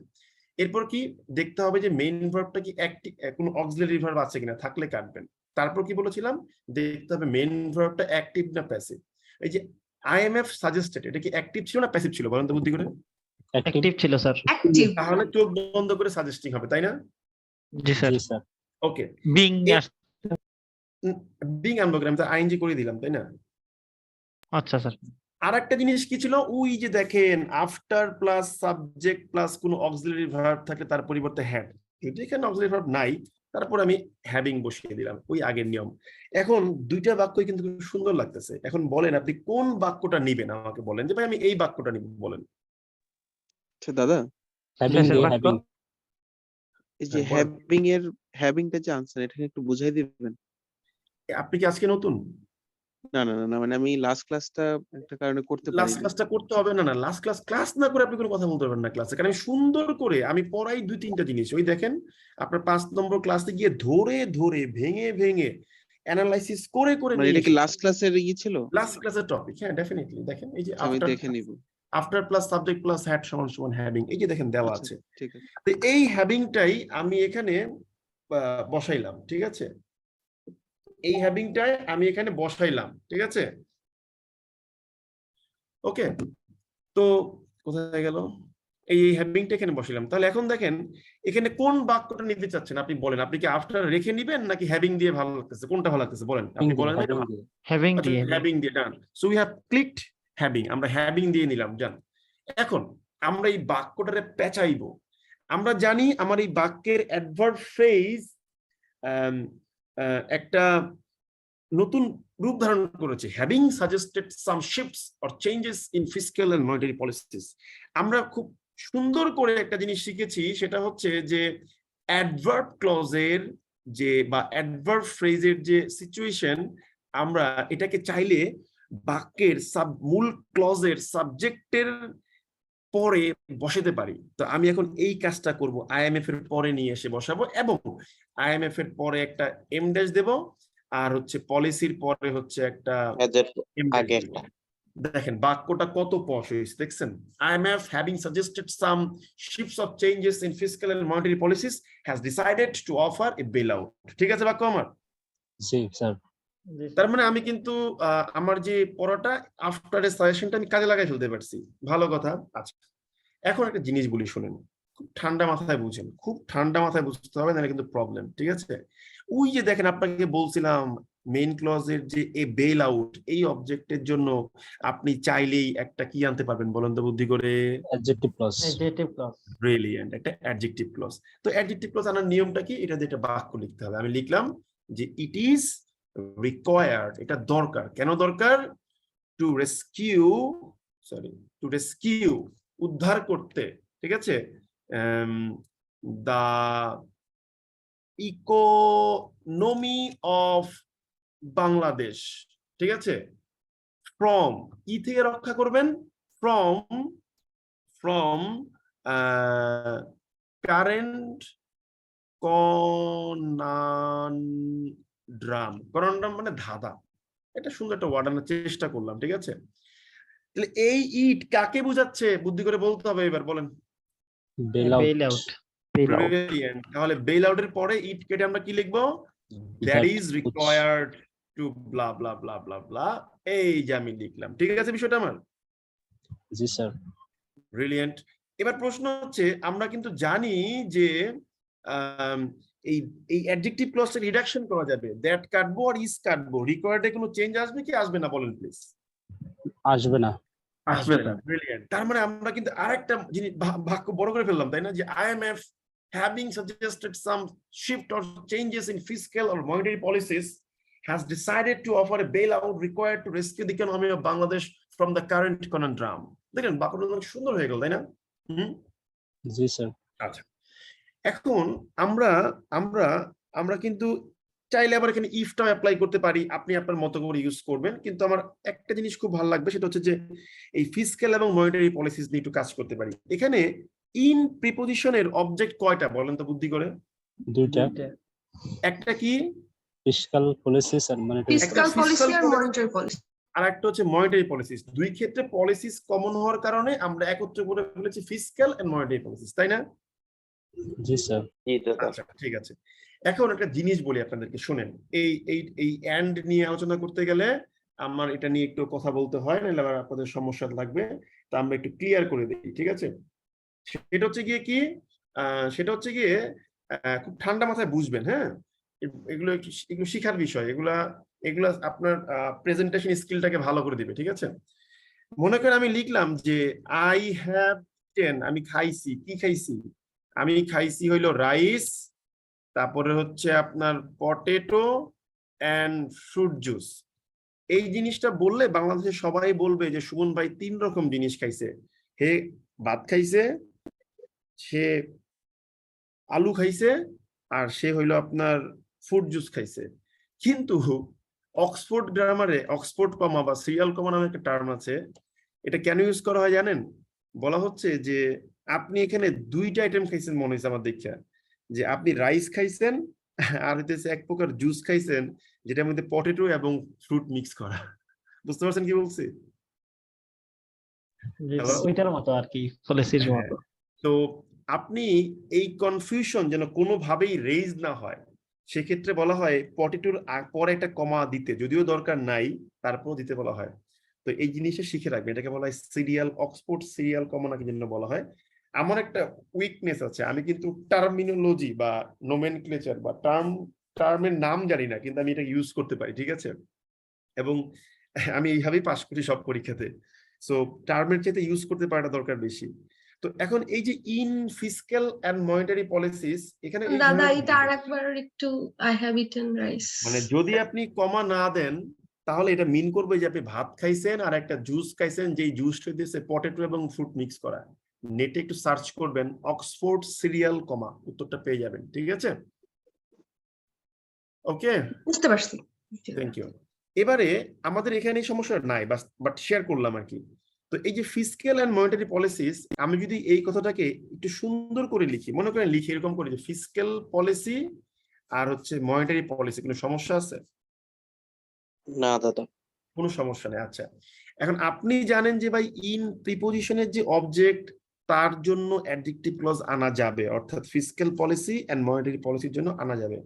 এরপর কি দেখতে হবে যে মেইন ভার্বটা কি অ্যাক্টিভ, কোনো অক্সিলারি ভার্ব আছে কিনা, থাকলে কাটবেন। তারপর কি বলেছিলাম, দেখতে হবে মেইন ভার্বটা অ্যাক্টিভ না প্যাসিভ। এই যে IMF সাজেস্টেড, এটা কি অ্যাক্টিভ ছিল না প্যাসিভ ছিল, বলেন তো বুদ্ধি করে? অ্যাক্টিভ ছিল স্যার। active, তাহলে চোখ বন্ধ করে সাজেস্টিং হবে, তাই না? জি স্যার। জি স্যার। ওকে, বিং বিং আনবো করে আমি তো আইএনজি করে দিলাম, তাই না? আচ্ছা স্যার। আর একটা জিনিস কি ছিল, ওই যে দেখেন আফটার প্লাস সাবজেক্ট প্লাস কোনো অক্সিলারি ভার্ব থাকলে তার পরিবর্তে হ্যাড, যদি এখানে অক্সিলারি ভার্ব নাই তারপর আমি হ্যাভিং বসিয়ে দিলাম, ওই আগের নিয়ম। এখন দুইটা বাক্যই কিন্তু খুব সুন্দর লাগতেছে। এখন বলেন আপনি কোন বাক্যটা নিবেন, আমাকে বলেন যে ভাই আমি এই বাক্যটা নিব, বলেন। আচ্ছা দাদা, হ্যাভিং কিসের দিয়ে বাক্য? হ্যাভিং। এই যে হ্যাঁ, বলেন। হ্যাভিংটা যে আনসার, এটাকে একটু বুঝাই দিবেন? আপনি কি আজকে নতুন? না, মানে আমি লাস্ট ক্লাসটা একটা কারণে করতে লাস্ট পারিনি। ক্লাসটা করতে হবে না, লাস্ট ক্লাস না করে আপনি কোনো কথা বলতে পারবেন না ক্লাসে, কারণ আমি সুন্দর করে আমি পড়াই দুই তিনটা জিনিস। ওই দেখেন আপনার 5 নম্বর ক্লাসে গিয়ে ধরে ধরে ভেঙে ভেঙে অ্যানালাইসিস করে করে মানে এটা কি লাস্ট ক্লাসের ছিল? লাস্ট ক্লাসের টপিক, হ্যাঁ ডেফিনেটলি। দেখেন এই যে আমি দেখে নিব। After plus subject plus had সমান সমান হ্যাভিং, এই যে দেখেন দেওয়া আচ্ছা, আছে। ঠিক আছে। তো এই হ্যাভিংটাই আমি এখানে বসাইলাম, ঠিক আছে, এই হ্যাভিংটাই আমি এখানে বসাইলাম, ঠিক আছে। ওকে, তো কোথায় গেল, এই হ্যাভিংটা এখানে বসাইলাম। তাহলে এখন দেখেন এখানে কোন বাক্যটা নিতে চাচ্ছেন আপনি বলেন, আপনি কি আফটার রেখে নিবেন নাকি হ্যাভিং দিয়ে ভালো লাগতেছে, কোনটা ভালো লাগতেছে বলেন, আপনি বলেন। হ্যাভিং দিয়ে। হ্যাভিং দিয়ে, done. So we have clicked having, আমরা হ্যাভিং দিয়ে নিলাম, ডান। এখন আমরা এই বাক্যটারে পেঁচাইবো। আমরা জানি আমার এই বাক্যের অ্যাডভার্ব ফ্রেজ একটা নতুন রূপ ধারণ করেছে, having suggested some shifts or changes in fiscal and monetary policies. আমরা খুব সুন্দর করে একটা জিনিস শিখেছি, সেটা হচ্ছে যে অ্যাডভার্ব ক্লজের যে বা অ্যাডভার্ব ফ্রেজের যে সিচুয়েশন, আমরা এটাকে চাইলে বাক্যের মূল ক্লজের সাবজেক্টের পরে বসাতে পারি। তো আমি এখন এই কাজটা করব, আইএমএফ এর পরে নিয়ে এসে বসাবো এবং আইএমএফ এর পরে একটা এম ড্যাশ দেব, আর হচ্ছে পলিসির পরে হচ্ছে একটা এম ড্যাশ আগে দেব। দেখেন বাক্যটা কত পশ হয়েছে, দেখছেন? IMF having suggested some shifts of changes in fiscal and monetary policies has decided to offer a bailout। ঠিক আছে বাক্য আমার? জি স্যার। তার মানে আমি কিন্তু আমার যে পড়াটা আফটার এ সাজেশনটা আমি কাজে লাগাই ফেলতে পারছি। ভালো কথা। আচ্ছা, এখন একটা জিনিস বলি, শুনেন, খুব ঠান্ডা মাথায় বুঝেন, খুব ঠান্ডা মাথায় বুঝতে হবে, না কিন্তু প্রবলেম। ঠিক আছে? ওই যে দেখেন আপনাকে বলছিলাম মেইন ক্লজের যে এ বেল আউট, এই অবজেক্টের জন্য আপনি চাইলেই একটা কি আনতে পারবেন বলেন তো বুদ্ধি করে? Adjective clause. ব্রিলিয়েন্ট, একটা অ্যাডজেক্টিভ ক্লজ। তো অ্যাডজেক্টিভ ক্লজ আনার নিয়মটা কি? এটা দিয়ে একটা বাক্য লিখতে হবে। আমি লিখলাম যে ইট ইজ রিকোয়ার্ড, এটা দরকার। কেন দরকার? টু রেস্কিউ, উদ্ধার করতে, ঠিক আছে, দা ইকোনমি অফ বাংলাদেশ, ঠিক আছে, ফ্রম, কি থেকে রক্ষা করবেন? From current কনান্ড্রাম। কনান্ড্রাম মানে ধাঁধা। এটা সুন্দর একটা ওয়ার্ড আনার চেষ্টা করলাম, ঠিক আছে? তাহলে এই ইট কাকে বোঝাচ্ছে বুদ্ধি করে বলতে হবে, এবার বলেন। Bell out. Brilliant. তাহলে বেল আউটের পরে ইট কেটে আমরা কি লিখবো? That is required to blah blah blah blah ব্লা। এই যে আমি লিখলাম, ঠিক আছে বিষয়টা আমার? জি স্যার। ব্রিলিয়েন্ট। এবার প্রশ্ন হচ্ছে, আমরা কিন্তু জানি যে এই অ্যাডজেক্টিভ ক্লজটা রিডাকশন করা যাবে, দ্যাট কাটবো আর ইজ কাটবো। রিকোয়ার্ডে কোনো চেঞ্জ আসবে কি আসবে না বলেন প্লিজ? আসবে না। আসবে না। ব্রিলিয়েন্ট। তার মানে আমরা কিন্তু আরেকটা জিনিস বাক্য বড় করে ফেললাম, তাই না? যে IMF having suggested some shift or changes in fiscal or monetary policies has decided to offer a bailout required to rescue the economy of Bangladesh from the current conundrum। দেখেন বাক্যটা অনেক সুন্দর হয়ে গেল, তাই না? জি স্যার। আচ্ছা, এখন আমরা কিন্তু চাইলে আবার এখানে ইফটা অ্যাপ্লাই করতে পারি, আপনি আপনার মতো করে ইউজ করবেন। কিন্তু আমার একটা জিনিস খুব ভালো লাগবে, সেটা হচ্ছে যে এই ফিসক্যাল এবং মনিটারি পলিসিস নিয়ে একটু কাজ করতে পারি। এখানে ইন প্রিপোজিশনের অবজেক্ট কয়টা বলেন তো বুদ্ধি করে? দুইটা। একটা কি? Fiscal policies and monetary. Fiscal policy আর মনিটারি পলিসি। আর একটা হচ্ছে মনিটারি পলিসিস। দুই ক্ষেত্রে পলিসিস কমন হওয়ার কারণে আমরা একত্রে করে ফেলেছি ফিসক্যাল এন্ড মনিটারি পলিসিস, তাই না? জি স্যার। আচ্ছা ঠিক আছে। এখন একটা জিনিস বলি আপনাদেরকে, শুনেন। এই এন্ড নিয়ে আলোচনা করতে গেলে আমার এটা নিয়ে একটু কথা বলতে হয়, নাহলে আবার আপনাদের সমস্যা লাগবে। তা আমরা একটু ক্লিয়ার করে দিই, ঠিক আছে? সেটা হচ্ছে গিয়ে কি, সেটা হচ্ছে গিয়ে খুব ঠান্ডা মাথায় বুঝবেন, হ্যাঁ? এগুলো শিখার বিষয়, এগুলা আপনার প্রেজেন্টেশন স্কিলটাকে ভালো করে দিবে, ঠিক আছে? মনে করেন আমি লিখলাম যে আই হ্যাভ 10, আমি খাইছি। কি খাইছি? আমি খাইছি হইলো রাইস, তারপরে হচ্ছে আপনার পটেটো এন্ড ফ্রুট জুস। এই জিনিসটা বললে বাংলাদেশে সবাই বলবে যে সুমন ভাই 3 রকম জিনিস খাইছে। হে ভাত খাইছে, সে আলু খাইছে, আর সে হইলো আপনার ফ্রুট জুস খাইছে। কিন্তু অক্সফোর্ড গ্রামারে অক্সফোর্ড কমা বা সিরিয়াল কমা নামে একটা টার্ম আছে। এটা কেন ইউজ করা হয় জানেন? বলা হচ্ছে যে আপনি এখানে 2টা আইটেম খাইছেন মনে হয়েছে আমার দেখা, যে আপনি রাইস খাইছেন আর হইতেছে এক প্রকার জুস খাইছেন যেটার মধ্যে পটেটো এবং ফ্রুট মিক্স করা। বুঝতে পারছেন কি বলছি? ওইটার মতো আর কি, পলিসির মতো। তো আপনি এই কনফিউশন যেন কোনোভাবেই রেইজ না হয়, সেক্ষেত্রে বলা হয় পটেটোর পরে একটা কমা দিতে, যদিও দরকার নাই তারপর দিতে বলা হয়। তো এই জিনিসটা শিখে রাখবেন, এটাকে বলা হয় সিরিয়াল, অক্সফোর্ড সিরিয়াল কমা নাকি জন্য বলা হয়। আমার একটা উইকনেস আছে, আমি কিন্তু টার্মিনোলজি বা নোমেনক্লেচার বা টার্মের নাম জানি না, কিন্তু আমি এটা ইউজ করতে পারি, ঠিক আছে? এবং আমি এইভাবেই পাস করি সব পরীক্ষাতে। সো টার্মের চাইতে ইউজ করতে পারাটা দরকার বেশি। তো এখন এই যে in fiscal and monetary policies, এখানে এই দাদা ঝামেলাটা এটা কি? আরেকবার একটু আই হ্যাভ ইটেন রাইস। মানে যদি আপনি কমা না দেন তাহলে এটা মিন করবে যে আপনি ভাত খাইছেন আর একটা জুস খাইছেন, যেই জুসটা দিয়েছে পটেটো এবং ফ্রুট মিক্স করা। নেটে একটু সার্চ করবেন অক্সফোর্ড সিরিয়াল কমা, উত্তরটা পেয়ে যাবেন। ঠিক আছে, ওকে, বুঝতে পারছি। Thank you. এবারে আমাদের এখানে এই সমস্যা নাই, বাট শেয়ার করলাম আর কি। তো এই যে ফিসক্যাল এন্ড মনিটারি পলিসিস, আমি যদি এই কথাটাকে একটু সুন্দর করে লিখি, মনে করেন লিখি এরকম করে যে ফিসক্যাল পলিসি আর হচ্ছে মনিটারি পলিসি, কোনো সমস্যা আছে? না দাদা। কোনো সমস্যা নেই। আচ্ছা, এখন আপনি জানেন যে ভাই ইন প্রিপোজিশনের যে অবজেক্ট তার জন্য অ্যাডজেক্টিভ ক্লজ আনা যাবে, অর্থাৎ ফিসক্যাল পলিসি এন্ড মনিটারি পলিসির জন্য আনা যাবে।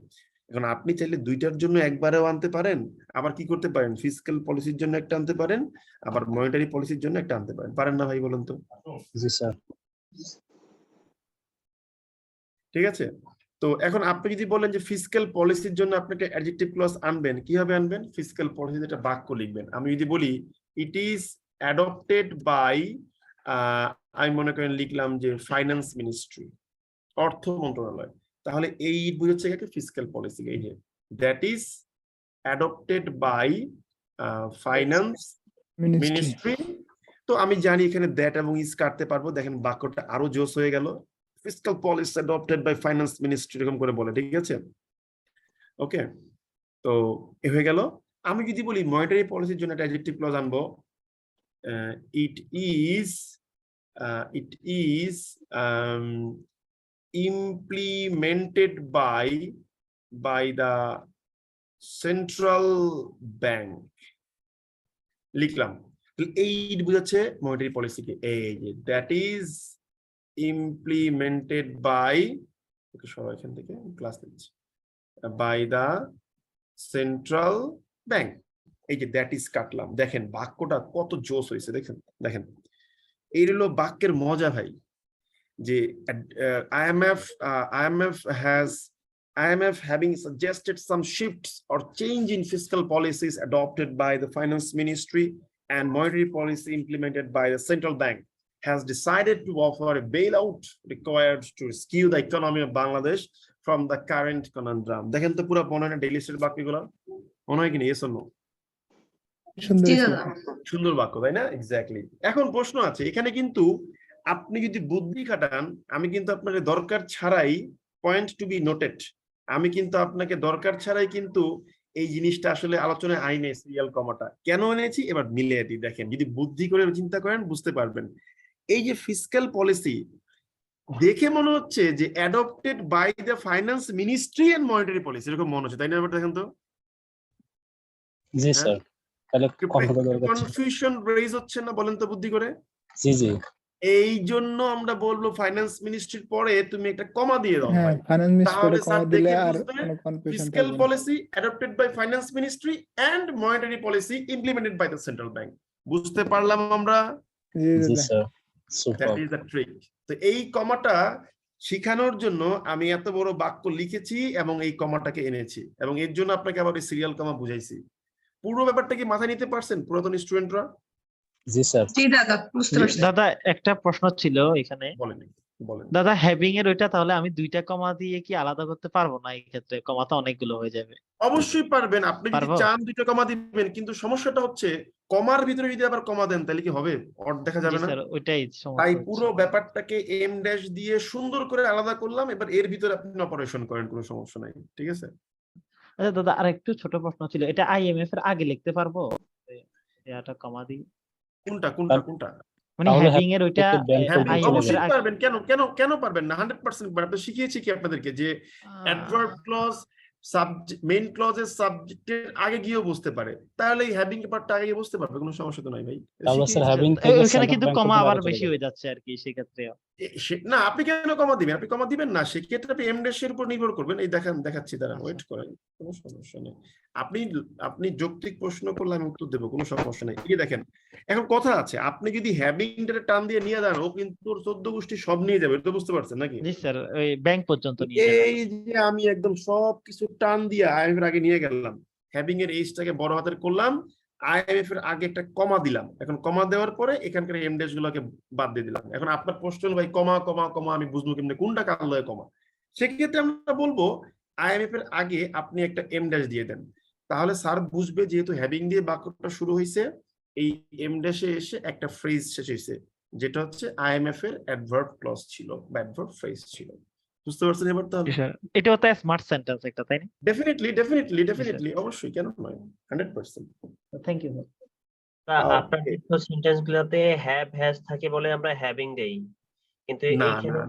এখন আপনি চাইলে দুইটার জন্য একবারেও আনতে পারেন, আবার কি করতে পারেন, ফিসক্যাল পলিসির জন্য একটা আনতে পারেন, আবার মনিটারি পলিসির জন্য একটা আনতে পারেন। পারেন না ভাই, বলেন তো? জি স্যার। ঠিক আছে, তো এখন আপনি যদি বলেন যে ফিসক্যাল পলিসির জন্য আপনি একটা অ্যাডজেক্টিভ ক্লজ আনবেন, কিভাবে আনবেন? ফিসক্যাল পলিসিতে একটা বাক্য লিখবেন। আমি যদি বলি ইট ইজ অ্যাডপ্টেড বাই, আমি মনে করেন লিখলাম যে ফাইন্যান্স মিনিস্ট্রি, অর্থ মন্ত্রণালয়, তাহলে এই বুঝাচ্ছে একটা ফিসক্যাল পলিসি। এই যে that is adopted by finance ministry. তো আমি জানি এখানে দ্যাট এবং ইজ কাটতে পারবো, দেখেন বাক্যটা আরো জোস হয়ে গেল। Fiscal policy adopted by finance ministry এরকম করে বলে। ঠিক আছে, ওকে, তো এ হয়ে গেল। আমি যদি বলি মনিটারি পলিসির জন্য একটা অ্যাডজেক্টিভ ক্লজ আনবো, it is implemented by the central bank, লিখলাম। এই বুঝাচ্ছে মনিটারি পলিসিকে। এই যে দ্যাট ইজ implemented by, ওকে সবাই এখান থেকে ক্লাস নিচ্ছে, by the central bank। এই যে দ্যাট ইজ কাটলাম, দেখেন বাক্যটা কত জোস হয়েছে। দেখেন দেখেন, এই হলো বাক্যের মজা ভাই, যে IMF having suggested some shifts or change in fiscal policies adopted by the finance ministry and monetary policy implemented by the central bank has decided to offer a bailout required to rescue the economy of Bangladesh from the current conundrum. দেখেন তো পুরো বর্ণনা ডেইলি স্টেট বাক্যগুলো মনে হয় কিনা? Yes or no? জি দাদা। সুন্দর বাক্য, তাই না? এক্স্যাক্টলি। এখন প্রশ্ন আছে এখানে, কিন্তু আপনি যদি বুদ্ধি খাটান, আমি কিন্তু আপনাকে দরকার ছাড়াই, পয়েন্ট টু বি নোটেড, আমি কিন্তু আপনাকে দরকার ছাড়াই কিন্তু এই জিনিসটা আসলে আলোচনায় আইনে সিরিয়াল কমাটা কেন এনেছি এবার মিলিয়ে দিই। দেখেন, যদি বুদ্ধি করে চিন্তা করেন বুঝতে পারবেন। এই যে ফিসক্যাল পলিসি দেখে মনে হচ্ছে যে adopted by the finance ministry and monetary policy, এরকম মনে হচ্ছে, তাই না? ব্যাপারটা দেখেন তো। জি স্যার, তাহলে কনফিউশন রেজ হচ্ছে না, বলেন তো বুদ্ধি করে? জি জি। এই জন্য আমরা বলবো ফাইন্যান্স মিনিস্ট্রির পরে তুমি একটা কমা দিয়ে দাও, হ্যাঁ, ফাইন্যান্স মিনিস্ট্রি তাহলে কমা স্যার দিলে দেখে আর বুঝবে কোনো কনফিউশন ফিসক্যাল থাকবে না। Policy adopted by finance ministry and monetary policy implemented by the central bank. বুঝতে পারলাম আমরা? জি sir, that super. Is the trick. তো এই কমাটা শিখানোর জন্য আমি এত বড় বাক্য লিখেছি এবং এই কমাটাকে এনেছি, এবং এর জন্য আপনাকে আবার এই সিরিয়াল কমা বুঝাইছি। পুরো ব্যাপারটা কি মাথায় নিতে পারছেন পুরাতন স্টুডেন্টরা? জি স্যার। জি দাদা, বুঝতে পারছি। দাদা একটা প্রশ্ন ছিল এখানে। বলেন বলেন। দাদা হ্যাভিং এর ওইটা তাহলে আমি দুইটা কমা দিয়ে কি আলাদা করতে পারবো না? এই ক্ষেত্রে কমা তো অনেকগুলো হয়ে যাবে। অবশ্যই পারবেন, আপনি যদি পারবো? চান দুটো কমা দিবেন, কিন্তু সমস্যাটা হচ্ছে কমার ভিতরে যদি আবার কমা দেন তাহলে কি হবে? অর্থ দেখা জি যাবে না। স্যার, ওইটাই তাই সমস্যা পুরো হচ্ছে। ব্যাপারটাকে এম ড্যাশ দিয়ে সুন্দর করে আলাদা করলাম, এবার এর ভিতরে আপনি অপারেশন করেন, কোনো সমস্যা নাই। ঠিক আছে। আচ্ছা দাদা, আর একটু ছোট প্রশ্ন ছিল, এটা আইএমএফ এর আগে লিখতে পারবো? এটা কমা দিই কোনটা কোনটা কোনটা? মানে তাহলে হ্যাভিং এর ওইটা ব্যাংক হ্যাঁ, আইএমএফ এর অবশ্যই আগে। পারবেন। কেন কেন কেন পারবেন না? 100% পারবেন। আপনি শিখিয়েছি কি আপনাদেরকে যে অ্যাডভার্ব ক্লজ মেইন ক্লজের সাবজেক্টের আগে গিয়েও বুঝতে পারে, তাহলে এই হ্যাভিং পার্টটা আগে গিয়ে বুঝতে পারবে, কোনো সমস্যা তো নাই ভাই। তাহলে স্যার হ্যাভিং ওইখানে কিন্তু কমা আবার বেশি হয়ে যাচ্ছে আর কি সেক্ষেত্রে। না, আপনি কেন কমা দিবেন? আপনি কমা দিবেন না, সেক্ষেত্রে আপনি এম ড্যাশ এর উপর নির্ভর করবেন। এই দেখাচ্ছি, দাঁড়ান, ওয়েট করেন, কোনো সমস্যা নেই। আপনি যৌক্তিক প্রশ্ন করলে আমি উত্তর দেবো, কোনো সমস্যা নেই। এই দেখেন, এখন কথা আছে, আপনি যদি হ্যাভিংটারে টান দিয়ে নিয়ে যান, ও কিন্তু 14 গোষ্ঠী সব নিয়ে যাবে, এটা বুঝতে পারছেন নাকি? জি স্যার, ওই ব্যাংক পর্যন্ত নিয়ে যাবে। এই যে আমি একদম সব কিছু টান দিয়ে আইএমএফ এর আগে নিয়ে গেলাম, হ্যাভিং এর এইচটাকে বড় হাতের করলাম, আইএমএফ এর আগে একটা কমা দিলাম, এখন কমা দেওয়ার পরে এখানকার এম ড্যাশ গুলোকে বাদ দিয়ে দিলাম। এখন আপনার প্রশ্ন হলো ভাই কমা কমা কমা আমি বুঝবো কেমনে কোনটা কার লয়ে কমা? সেক্ষেত্রে আমরা বলবো আইএমএফ এর আগে আপনি একটা এম ড্যাশ দিয়ে দেন, তাহলে স্যার বুঝবে যেহেতু হ্যাভিং দিয়ে বাক্যটা শুরু হয়েছে, এই এম ড্যাশে এসে একটা ফ্রেজ শেষ হয়েছে, যেটা হচ্ছে আইএমএফ এর অ্যাডভার্ব ক্লজ ছিল বা অ্যাডভার্ব ফ্রেজ ছিল। বুঝতে পারছেন এবার? তাহলে এটাও তো স্মার্ট সেন্টেন্স একটা, তাই না? ডেফিনেটলি অবশ্যই, কেন নয়, 100%। Thank you. আপনার তো সেন্টেন্স গুলাতে হ্যাভ হ্যাজ থাকে বলে আমরা হ্যাভিং দেই, কিন্তু না এইখানে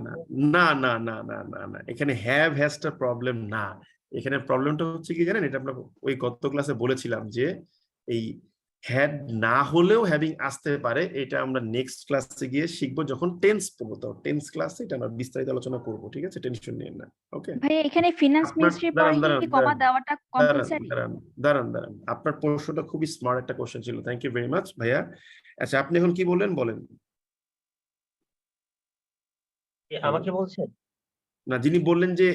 না না না না না না না না, এখানে হ্যাভ হ্যাজটা প্রবলেম না। এখানে প্রবলেমটা হচ্ছে কি জানেন, এটা আমরা ওই গত ক্লাসে বলেছিলাম যে এই হ্যাড না হলেও হ্যাভিং আসতে পারে, এটা আমরা নেক্সট ক্লাসে গিয়ে শিখবো যখন টেন্স পড়বো। তো টেন্স ক্লাসে এটা আমরা বিস্তারিত আলোচনা করবো, ঠিক আছে? টেনশন নিয়েন না। ওকে ভাইয়া এখানে ফিনান্স মিনিস্ট্রি পরে কি কমা দেওয়াটা কম্পালসারি? দাঁড়ান, আপনার প্রশ্নটা খুবই স্মার্ট একটা কোশ্চেন ছিল, থ্যাংক ইউ ভেরি মাচ ভাইয়া। আচ্ছা আপনি এখন কি বললেন বলেন। আমাকে বলছেন না, যিনি বললেন যে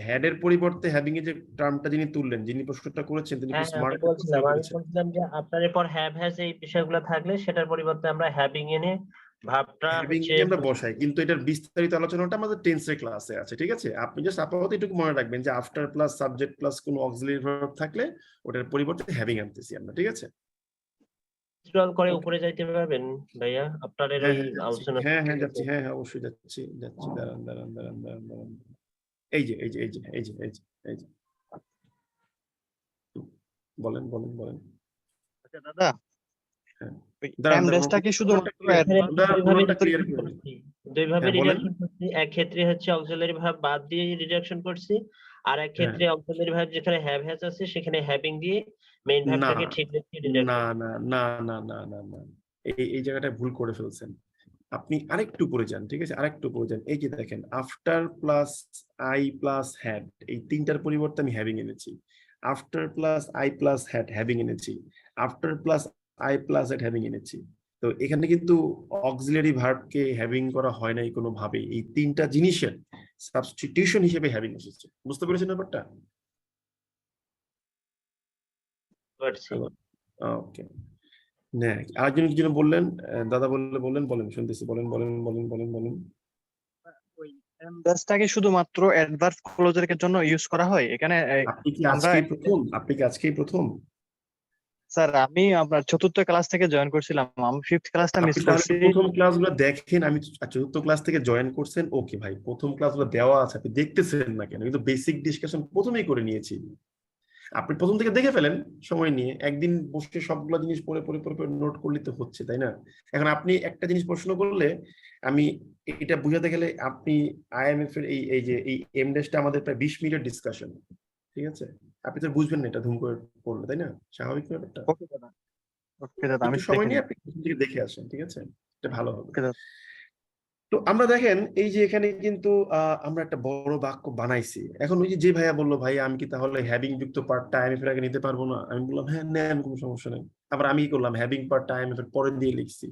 হ্যাড এর পরিবর্তে হ্যাভিং এর যে টার্মটা যিনি তুললেন, যিনি প্রশ্নটা করেছেন, তিনি হ্যাঁ, স্মার্ট আমি বলছিলাম যে আপনার এরপর হ্যাভ হ্যাজ এই বিষয়গুলো থাকলে সেটার পরিবর্তে আমরা হ্যাভিং এনে ভাবটা হ্যাভিং হচ্ছে আমরা বসাই, কিন্তু এটার বিস্তারিত আলোচনাটা আমাদের টেন্সের ক্লাসে আছে, ঠিক আছে? আপনি জাস্ট আপাতত এটুকু মনে রাখবেন যে আফটার প্লাস সাবজেক্ট প্লাস কোনো অক্সিলারি ভার্ব থাকলে ওটার পরিবর্তে হ্যাভিং আনতেছি আমরা, ঠিক আছে? স্ক্রল করে উপরে যাইতে পারবেন ভাইয়া আপনার এর ওই আলোচনা। হ্যাঁ যাচ্ছি, হ্যাঁ অবশ্যই যাচ্ছি। দাঁড়ান। এই যে বলেন। আচ্ছা দাদা, হ্যাঁ। ওই দাঁড়ান, এম ড্যাশটা কি শুধুমাত্র দুইভাবে হ্যাঁ, বলেন। রিডাকশন করছি, এক ক্ষেত্রে হচ্ছে অক্সিলারি ভার্ব বাদ দিয়ে রিডাকশন করছি, আর এক ক্ষেত্রে অক্সিলারি ভার্ব যেখানে হ্যাভ হ্যাজ আছে সেখানে হ্যাভিং দিয়ে মেইন ভার্বটাকে ঠিক রেখে রিডাকশন। না, এই জায়গাটা ভুল করে ফেলছেন। আপনি আরেকটু পরে যান, ঠিক আছে? আরেকটু পরে যান। এই যে দেখেন, after plus I plus had, এই তিনটার পরিবর্তে আমি হ্যাভিং এনেছি। After plus I plus had having এনেছি। After plus I plus had having এনেছি। তো এখানে কিন্তু অক্সিলারি ভার্বকে হ্যাভিং করা হয় নাই কোনোভাবেই। এই তিনটা জিনিসের সাবস্টিটিউশন হিসেবে হ্যাভিং এসেছে। বুঝতে পেরেছেন ব্যাপারটা? ওকে। আরেকজন কি যেন বললেন, দাদা বলেন শুনতেছি, বলেন। ওই এম ড্যাশটাকে শুধুমাত্র অ্যাডভার্ব ক্লোজের জন্য ইউজ করা হয় এখানে। আপনি কি আজকেই প্রথম? স্যার আমি আপনার চতুর্থ ক্লাস থেকে জয়েন করছিলাম, আমি ফিফথ ক্লাসটা মিস করছি। প্রথম ক্লাসগুলো দেখেন, আমি চতুর্থ ক্লাস থেকে জয়েন করছেন, ওকে ভাই, প্রথম ক্লাসগুলো দেওয়া আছে, আপনি দেখতেছেন না কেন? কিন্তু বেসিক ডিসকাশন প্রথমেই করে নিয়েছি। আপনি প্রথম থেকে দেখে ফেলেন সময় নিয়ে, একদিন বসে সবগুলো জিনিস পড়ে নোট করলে তো হচ্ছে, তাই না? এখন আপনি একটা জিনিস প্রশ্ন করলে আমি এটা বুঝাতে গেলে আপনি আইএমএফ এর এই এম ড্যাশটা আমাদের প্রায় 20 মিনিটের ডিসকাশন, ঠিক আছে? আপনি তো বুঝবেন না এটা ধুম করে পড়লে, তাই না? স্বাভাবিক ব্যাপারটা। ওকে দাদা আমি সময় নিয়ে আপনি প্রথম থেকে দেখে আসেন, ঠিক আছে? এটা ভালো হবে। ওকে দাদা। তো আমরা দেখেন এই যে এখানে কিন্তু আমরা একটা বড় বাক্য বানাইছি। এখন ওই যে ভাইয়া বললো, ভাই আমি কি তাহলে হ্যাভিং যুক্ত পার্টটা আইএমএফ এর আগে নিতে পারবো না? আমি বললাম হ্যাঁ নেন, কোনো সমস্যা নেই। আবার আমি কি করলাম, হ্যাভিং পার্টটা আইএমএফ এর পরে দিয়ে লিখছি।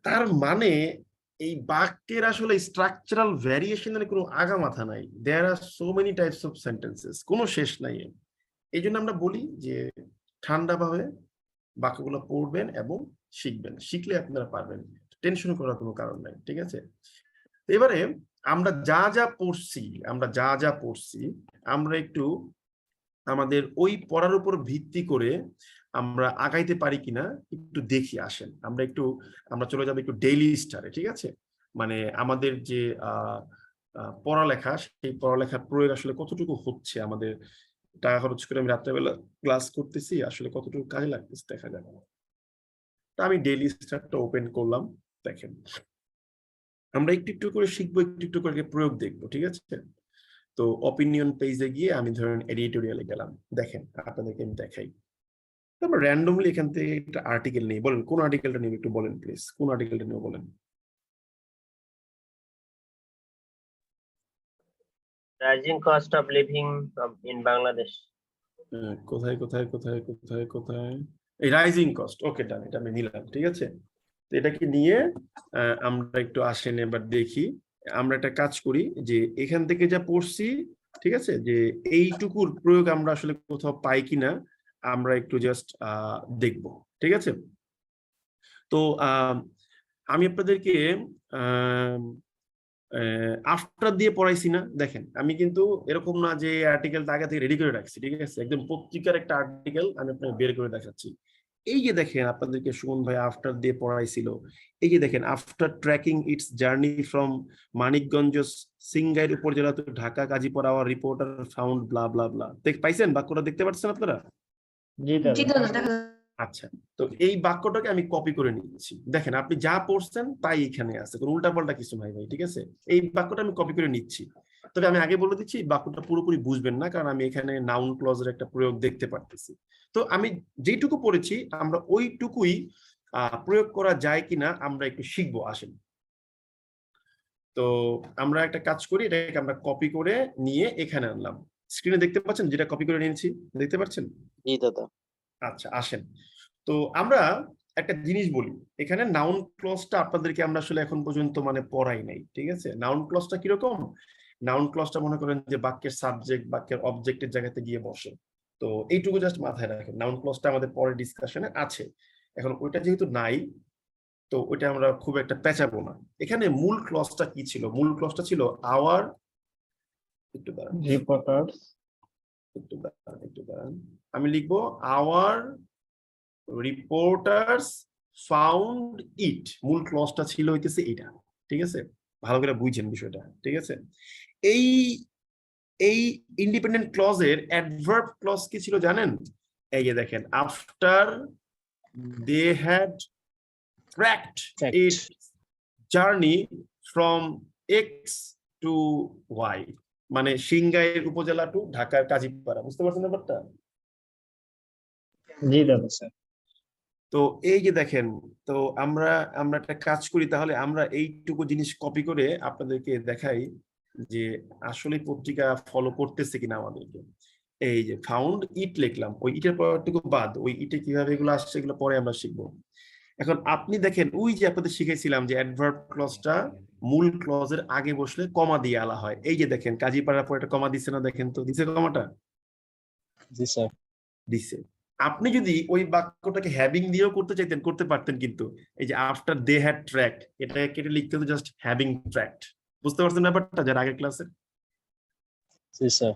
তার মানে এই বাক্যের আসলে স্ট্রাকচারাল ভ্যারিয়েশনের কোনো আগা মাথা নাই। There are so many types of sentences, কোনো শেষ নাই। এই জন্য আমরা বলি যে ঠান্ডাভাবে বাক্যগুলো পড়বেন এবং শিখবেন, শিখলে আপনারা পারবেন, টেনশন করার কোনো কারণ নাই, ঠিক আছে? এবারে আমরা যা পড়ছি আমরা একটু আমাদের ওই পড়ার উপর ভিত্তি করে আমরা আগাইতে পারি কিনা একটু দেখি, আসেন আমরা চলে যাবো একটু ডেইলি স্টারে, ঠিক আছে? মানে আমাদের যে পড়ালেখা, সেই পড়ালেখার প্রয়োগ আসলে কতটুকু হচ্ছে, আমাদের টাকা খরচ করে আমি রাত্রেবেলা ক্লাস করতেছি, আসলে কতটুকু কাজে লাগতেছে দেখা যাবে। তা আমি ডেইলি স্টারটা ওপেন করলাম, দেখেন আমরা একটু করে শিখবো, একটু করে প্রয়োগ দেখবো, ঠিক আছে? তো অপিনিয়ন পেজে গিয়ে আমি ধরেন এডিটোরিয়ালে গেলাম, দেখেন আপনাদেরকে আমি দেখাই। তারপর র্যান্ডমলি এখান থেকে একটা আর্টিকেল নিয়ে বলেন, কোন আর্টিকেলটা নিয়ে একটু বলেন প্লিজ, কোন আর্টিকেলটা নিয়ে বলেন। Rising cost of living in Bangladesh. কোথায় এই রাইজিং কস্ট, ওকে ডান, এটা আমি নিলাম, ঠিক আছে? তো এটাকে নিয়ে আমরা একটু আসেন এবার দেখি, আমরা একটা কাজ করি যে এখান থেকে যা পড়ছি, ঠিক আছে, যে এইটুকুর প্রয়োগ আমরা আসলে কোথাও পাই কিনা আমরা একটু জাস্ট দেখব, ঠিক আছে? তো আমি আপনাদেরকে আফটার দিয়ে পড়াইছি না, দেখেন আমি কিন্তু এরকম না যে আর্টিকেলটা আগে থেকে রেডি করে রাখছি, ঠিক আছে? একদম পত্রিকার একটা আর্টিকেল আমি আপনাকে বের করে দেখাচ্ছি। এই যে দেখেন আপনাদেরকে সুমন ভাই আফটার দিয়ে পড়াইছিল, এই যে দেখেন after tracking its journey from Manikganj Singair upazila to Dhaka Gazipur our reporter found blah blah blah, পাইছেন? বাক্যটা দেখতে পাচ্ছেন আপনারা? জি জি দাদা দাদা দেখা আচ্ছা, তো এই বাক্যটাকে আমি কপি করে নিচ্ছি। দেখেন আপনি যা পড়ছেন তাই এখানে আছে, কোনো উল্টাপাল্টা কিছু নাই ভাই, ঠিক আছে? এই বাক্যটা আমি কপি করে নিচ্ছি। তবে আমি আগে বলে দিচ্ছি বাক্যটা পুরোপুরি বুঝবেন না, কারণ আমি এখানে নাউন ক্লজের একটা প্রয়োগ দেখতে পারতেছি। তো আমি যেটুকু পড়েছি আমরা ওইটুকুই প্রয়োগ করা যায় কিনা আমরা একটু শিখবো, আসেন। তো আমরা একটা কাজ করি, এটাকে আমরা কপি করে নিয়ে এখানে আনলাম। স্ক্রিনে দেখতে পাচ্ছেন যেটা কপি করে নিয়েছি, দেখতে পাচ্ছেন? জি দাদা। আচ্ছা আসেন, তো আমরা একটা জিনিস বলি, এখানে নাউন ক্লজটা আপনাদেরকে আমরা আসলে এখন পর্যন্ত মানে পড়াই নাই, ঠিক আছে? নাউন ক্লজটা কিরকম? নাউন ক্লজটা মনে করেন যে বাক্যের সাবজেক্ট বাক্যের অবজেক্টের জায়গাতে গিয়ে বসে। তো এইটুকু জাস্ট মাথায় রাখেন, নাউন ক্লজটা আমাদের পরের ডিসকাশনে আছে। এখন ওইটা যেহেতু নাই, তো ওইটা আমরা খুব একটা পেঁচাবো না। এখানে মূল ক্লজটা কি ছিল? মূল ক্লজটা ছিল আওয়ার, একটু দাঁড়ান রিপোর্টার্স একটু দাঁড়ান, আমি লিখবো আওয়ার রিপোর্টার্স ফাউন্ড ইট। মূল ক্লজটা ছিল হইতেছে এটা, ঠিক আছে? ভালো করে বুঝছেন বিষয়টা, ঠিক আছে? এই এই ইন্ডিপেন্ডেন্ট ক্লজের অ্যাডভার্ব ক্লজ কি ছিল জানেন? এই যে দেখেন, after they had tracked it journey from X to Y, মানে সিংগাইর উপজেলা টু ঢাকার কাজীপাড়া। বুঝতে পারছেন ব্যাপারটা? জি দাদা স্যার তো এই যে দেখেন, তো আমরা একটা কাজ করি, তাহলে আমরা এইটুকু জিনিস কপি করে আপনাদেরকে দেখাই যে আসলে পত্রিকা ফলো করতেছে কিনা আমাদেরকে। এই যে ফাউন্ড ইট লিখলাম, ওই ইটের পরটুকু বাদ, ওই ইটে কিভাবে এগুলো আসছে এগুলো পরে আমরা শিখবো। এখন আপনি দেখেন ওই যে আপনাদের শিখাইছিলাম যে অ্যাডভার্ব ক্লজটা মূল ক্লজের আগে বসলে কমা দিয়ে আলা হয়। এই যে দেখেন কাজীপাড়ার পর একটা কমা দিছে না? দেখেন তো, দিছে কমাটা? জি স্যার। দিছে। আপনি যদি ওই বাক্যটাকে হ্যাভিং দিয়েও করতে চাইতেন করতে পারতেন, কিন্তু এই যে আফটার দে হ্যাড ট্র্যাকড, এটা কেটে লিখতে হতো জাস্ট হ্যাভিং ট্র্যাকড। বুঝতে পারছেন ব্যাপারটা যার আগের ক্লাসে? জি স্যার।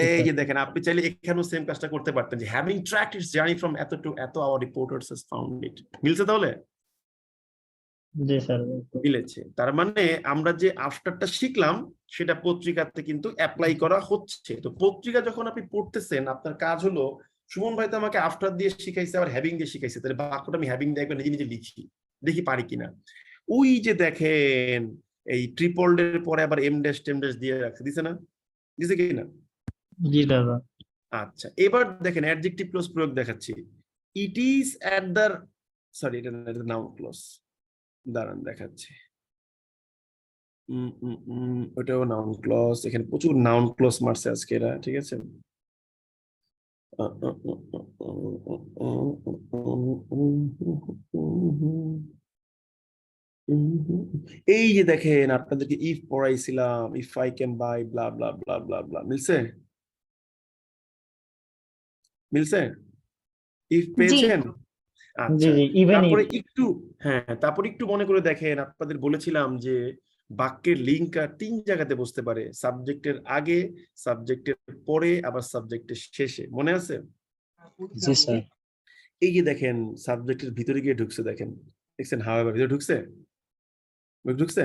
এই যে দেখেন আপনি চাইলে এখানেও সেম কাজটা করতে পারতেন যে having tracked its journey from এত টু এত our reporters has found it. মিলছে তাহলে? জি স্যার মিলেছে। তার মানে আমরা যে আফটারটা শিখলাম সেটা পত্রিকাতে কিন্তু অ্যাপ্লাই করা হচ্ছে। তো পত্রিকা যখন আপনি পড়তেছেন, আপনার কাজ হলো, সুমন ভাই তো আমাকে আফটার দিয়ে শিখাইছে আবার হ্যাভিং দিয়ে শিখাইছে, তাহলে বাক্যটা আমি হ্যাভিং দিয়ে একবার নিজে নিজে লিখি, দেখি পারি কিনা। ওই যে দেখেন এই ট্রিপল এর পরে আবার এম ড্যাশ টেম ড্যাশ দিয়ে রাখছে, দিছে না? দিছে কিনা? জি দাদা আচ্ছা, এবার দেখেন অ্যাডজেক্টিভ ক্লজ প্রয়োগ দেখাচ্ছি। It is at the, sorry এটা নাউন ক্লজ, দাঁড়ান দেখাচ্ছি। ওটাও নাউন ক্লজ, এখানে প্রচুর নাউন ক্লজ মারছে আজকে এরা, ঠিক আছে? এই যে দেখেন আপনাদেরকে ইফ পড়াইছিলাম, if I can buy blah blah blah blah blah, মিলছে? মিলছে? ইফ পেয়েছেন? জি আচ্ছা, জি ইভেন তারপরে একটু, হ্যাঁ তারপরে একটু মনে করে দেখেন, আপনাদের বলেছিলাম যে বাক্যের লিঙ্ক আর 3 জায়গাতে বসতে পারে, সাবজেক্টের আগে, সাবজেক্টের পরে, আবার সাবজেক্টের শেষে, মনে আছে? জি স্যার। এই যে দেখেন সাবজেক্টের ভিতরে গিয়ে ঢুকছে, দেখেন দেখছেন হাওয়ার ভিতরে ঢুকছে, ঢুকছে।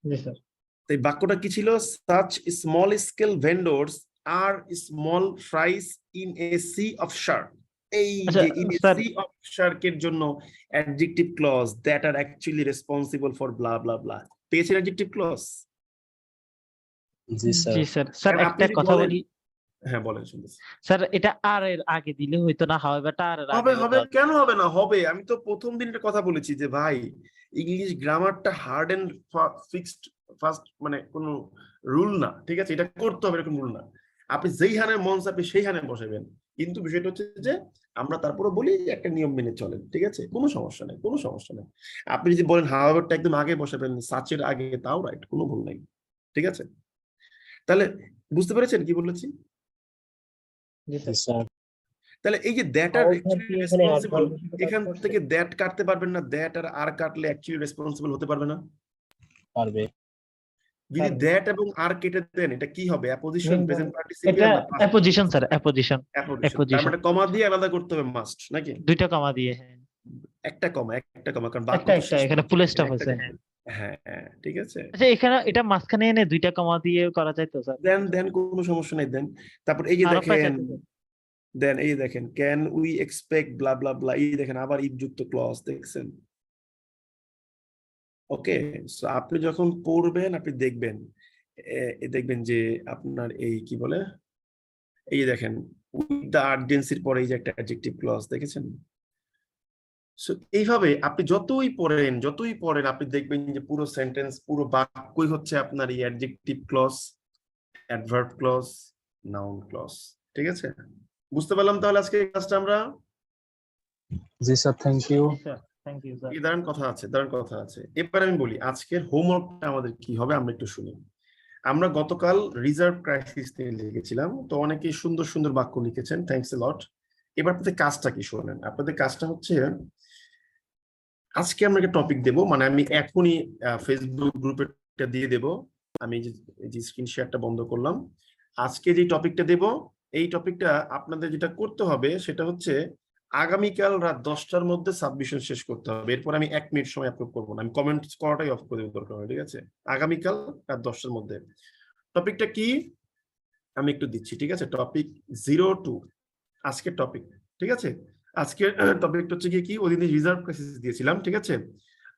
জি স্যার তো এই বাক্যটা কি ছিল? such small scale vendors are small fries in a sea of shark। এই আচ্ছা, যে in a sir. sea of shark এর জন্য adjective clause that are actually responsible for blah blah blah, পেয়েছেন adjective clause? জি স্যার। জি স্যার স্যার কারণ আপনি একটা যদি কথা বলেন, বলি হ্যাঁ বলেন শুনতেছি। স্যার, এটা আর এর আগে দিলে হইতো না, হাওয়েভারটা আর এর হবে আগে হবে, কেন হবে না? হবে। আমি তো প্রথম দিনের কথা বলেছি যে ভাই ইংলিশ গ্রামারটা হার্ড এন্ড ফিক্সড ফার্স্ট, মানে কোনো রুল না, ঠিক আছে? এটা করতে হবে এরকম রুল না। আপনি যেই হানে মন চাপে সেই হানে বসাবেন, কিন্তু বিষয়টা হচ্ছে যে আমরা তারপরে বলি যে একটা নিয়ম মেনে চলেন, ঠিক আছে? কোনো সমস্যা নেই, কোনো সমস্যা নেই। আপনি যদি বলেন হাওয়ারটা একদম আগে বসাবেন, সাচের আগে, তাও রাইট, কোনো ভুল নাই, ঠিক আছে? তাহলে বুঝতে পেরেছেন কি বলেছি? জি জি স্যার। তাহলে এই যে দ্যাট আর All অ্যাকচুয়ালি দিয়ে এখানে রেসপন্সিবল, adverb হিসেবে কাজ এখান করছে। থেকে দ্যাট কাটতে পারবেন না, দ্যাট আর কাটলে অ্যাকচুয়ালি রেসপন্সিবল হতে পারবে না। পারবে। যদি পারবে। দ্যাট এবং আর কেটে দেন এটা কি হবে? অ্যাপোজিশন, Mean প্রেজেন্ট এটা পার্টিসিপেল না past apposition participle? Sir, apposition. Apposition, তার মানে কমা দিয়ে আলাদা করতে হবে মাস্ট নাকি? দুইটা কমা দিয়ে, হ্যাঁ। একটা কমা, কারণ বাক্য একটা তো শেষ এখানে করতে ফুল হবে, স্টপ একটা আছে, কমা। হ্যাঁ। হ্যাঁ, ঠিক আছে। আচ্ছা, এখানে এটা মাঝখানে এনে দুইটা কমা দিয়ে করা যায় তো স্যার? দেন কোনো সমস্যা নাই, দেন। তারপর এই যে আরো দেখেন, পেঁচাইতে স্যার। দেন এই দেখেন can we expect blah blah ব্লা, এই দেখেন আবার ইফ যুক্ত ক্লজ, দেখছেন? ওকে, সো আপনি যখন পড়বেন আপনি দেখবেন, দেখবেন যে আপনার এই কি বলে, এই যে দেখেন উইথ দ্য আর্জেন্সির পরে এই যে একটা অ্যাডজেক্টিভ ক্লজ দেখেছেন। সো এইভাবে আপনি যতই পড়েন আপনি দেখবেন যে পুরো সেন্টেন্স, পুরো বাক্যই হচ্ছে আপনার এই adjective clause, adverb clause, noun clause. ঠিক আছে, বুঝতে পারলাম তাহলে আজকে ক্লাসটা আমরা। জি sir, thank you. Sir thank you sir. এই দাঁড়ান কথা আছে। এবার আমি বলি আজকের হোমওয়ার্কটা আমাদের কি হবে আমরা একটু শুনি। আমরা গতকাল রিজার্ভ ক্রাইসিস নিয়ে লিখেছিলাম, তো অনেকেই সুন্দর সুন্দর বাক্য লিখেছেন, থ্যাঙ্কস এ লট। এবার আপনাদের কাজটা কি শোনেন, আপনাদের কাজটা হচ্ছে আজকে আমরা একটা টপিক দেব, মানে আমি এখনই ফেসবুক গ্রুপে দিয়ে দেব। আমি যে স্ক্রিন শেয়ারটা বন্ধ করলাম। আজকে যে টপিকটা দেব, এই টপিকটা আপনাদের যেটা করতে হবে সেটা হচ্ছে আগামীকাল রাত 10টার মধ্যে সাবমিশন শেষ করতে হবে। এরপর আমি 1 মিনিট সময় আপলোড করবো না, আমি কমেন্ট করাটাই অফ করে দেবো দরকার হয়। ঠিক আছে, আগামীকাল রাত 10টার মধ্যে। টপিকটা কি আমি একটু দিচ্ছি, ঠিক আছে? টপিক 02 আজকের টপিক, ঠিক আছে? আজকের টপিকটা হচ্ছে কি ওই দিন রিজার্ভ ক্রাইসিস দিয়েছিলাম, ঠিক আছে?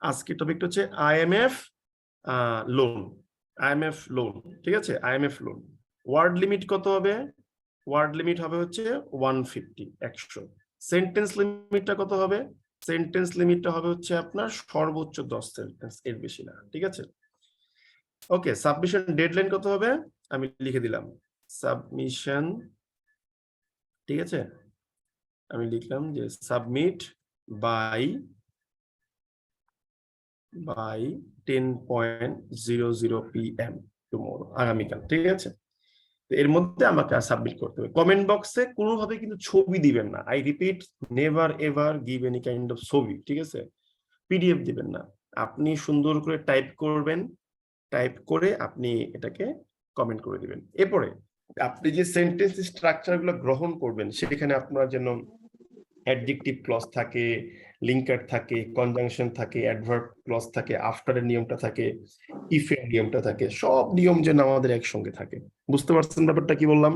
আজকের টপিকটা হচ্ছে আইএমএফ লোন, ঠিক আছে? IMF loan. ওয়ার্ড লিমিট কত হবে? ওয়ার্ড লিমিট হবে হচ্ছে 150, 100। সেন্টেন্স লিমিটটা কত হবে? সেন্টেন্স লিমিটটা হবে হচ্ছে আপনার সর্বোচ্চ 10 সেন্টেন্স, এর বেশি না। ঠিক আছে, ওকে। সাবমিশন ডেডলাইন কত হবে আমি লিখে দিলাম, সাবমিশন, ঠিক আছে? আমি লিখলাম যে সাবমিট বাই 10:00 PM টুমরো, আগামীকাল। ঠিক আছে, তো এর মধ্যে আমাকে সাবমিট করতে হবে। কমেন্ট বক্সে কোনোভাবে কিন্তু ছবি দিবেন না, I repeat, never ever give any kind of ছবি, ঠিক আছে? পিডিএফ দিবেন না, আপনি সুন্দর করে টাইপ করবেন, টাইপ করে আপনি এটাকে কমেন্ট করে দিবেন। এরপরে আপনি যে সেন্টেন্স স্ট্রাকচার গুলো গ্রহণ করবেন সেখানে আপনার যেন অ্যাডজেক্টিভ ক্লজ থাকে, লিঙ্কার থাকে, কনজাংশন থাকে, অ্যাডভার্ব ক্লজ থাকে, আফটারের নিয়মটা থাকে, ইফের নিয়মটা থাকে, সব নিয়ম যেন আমাদের একসঙ্গে থাকে। বুঝতে পারছেন ব্যাপারটা কি বললাম?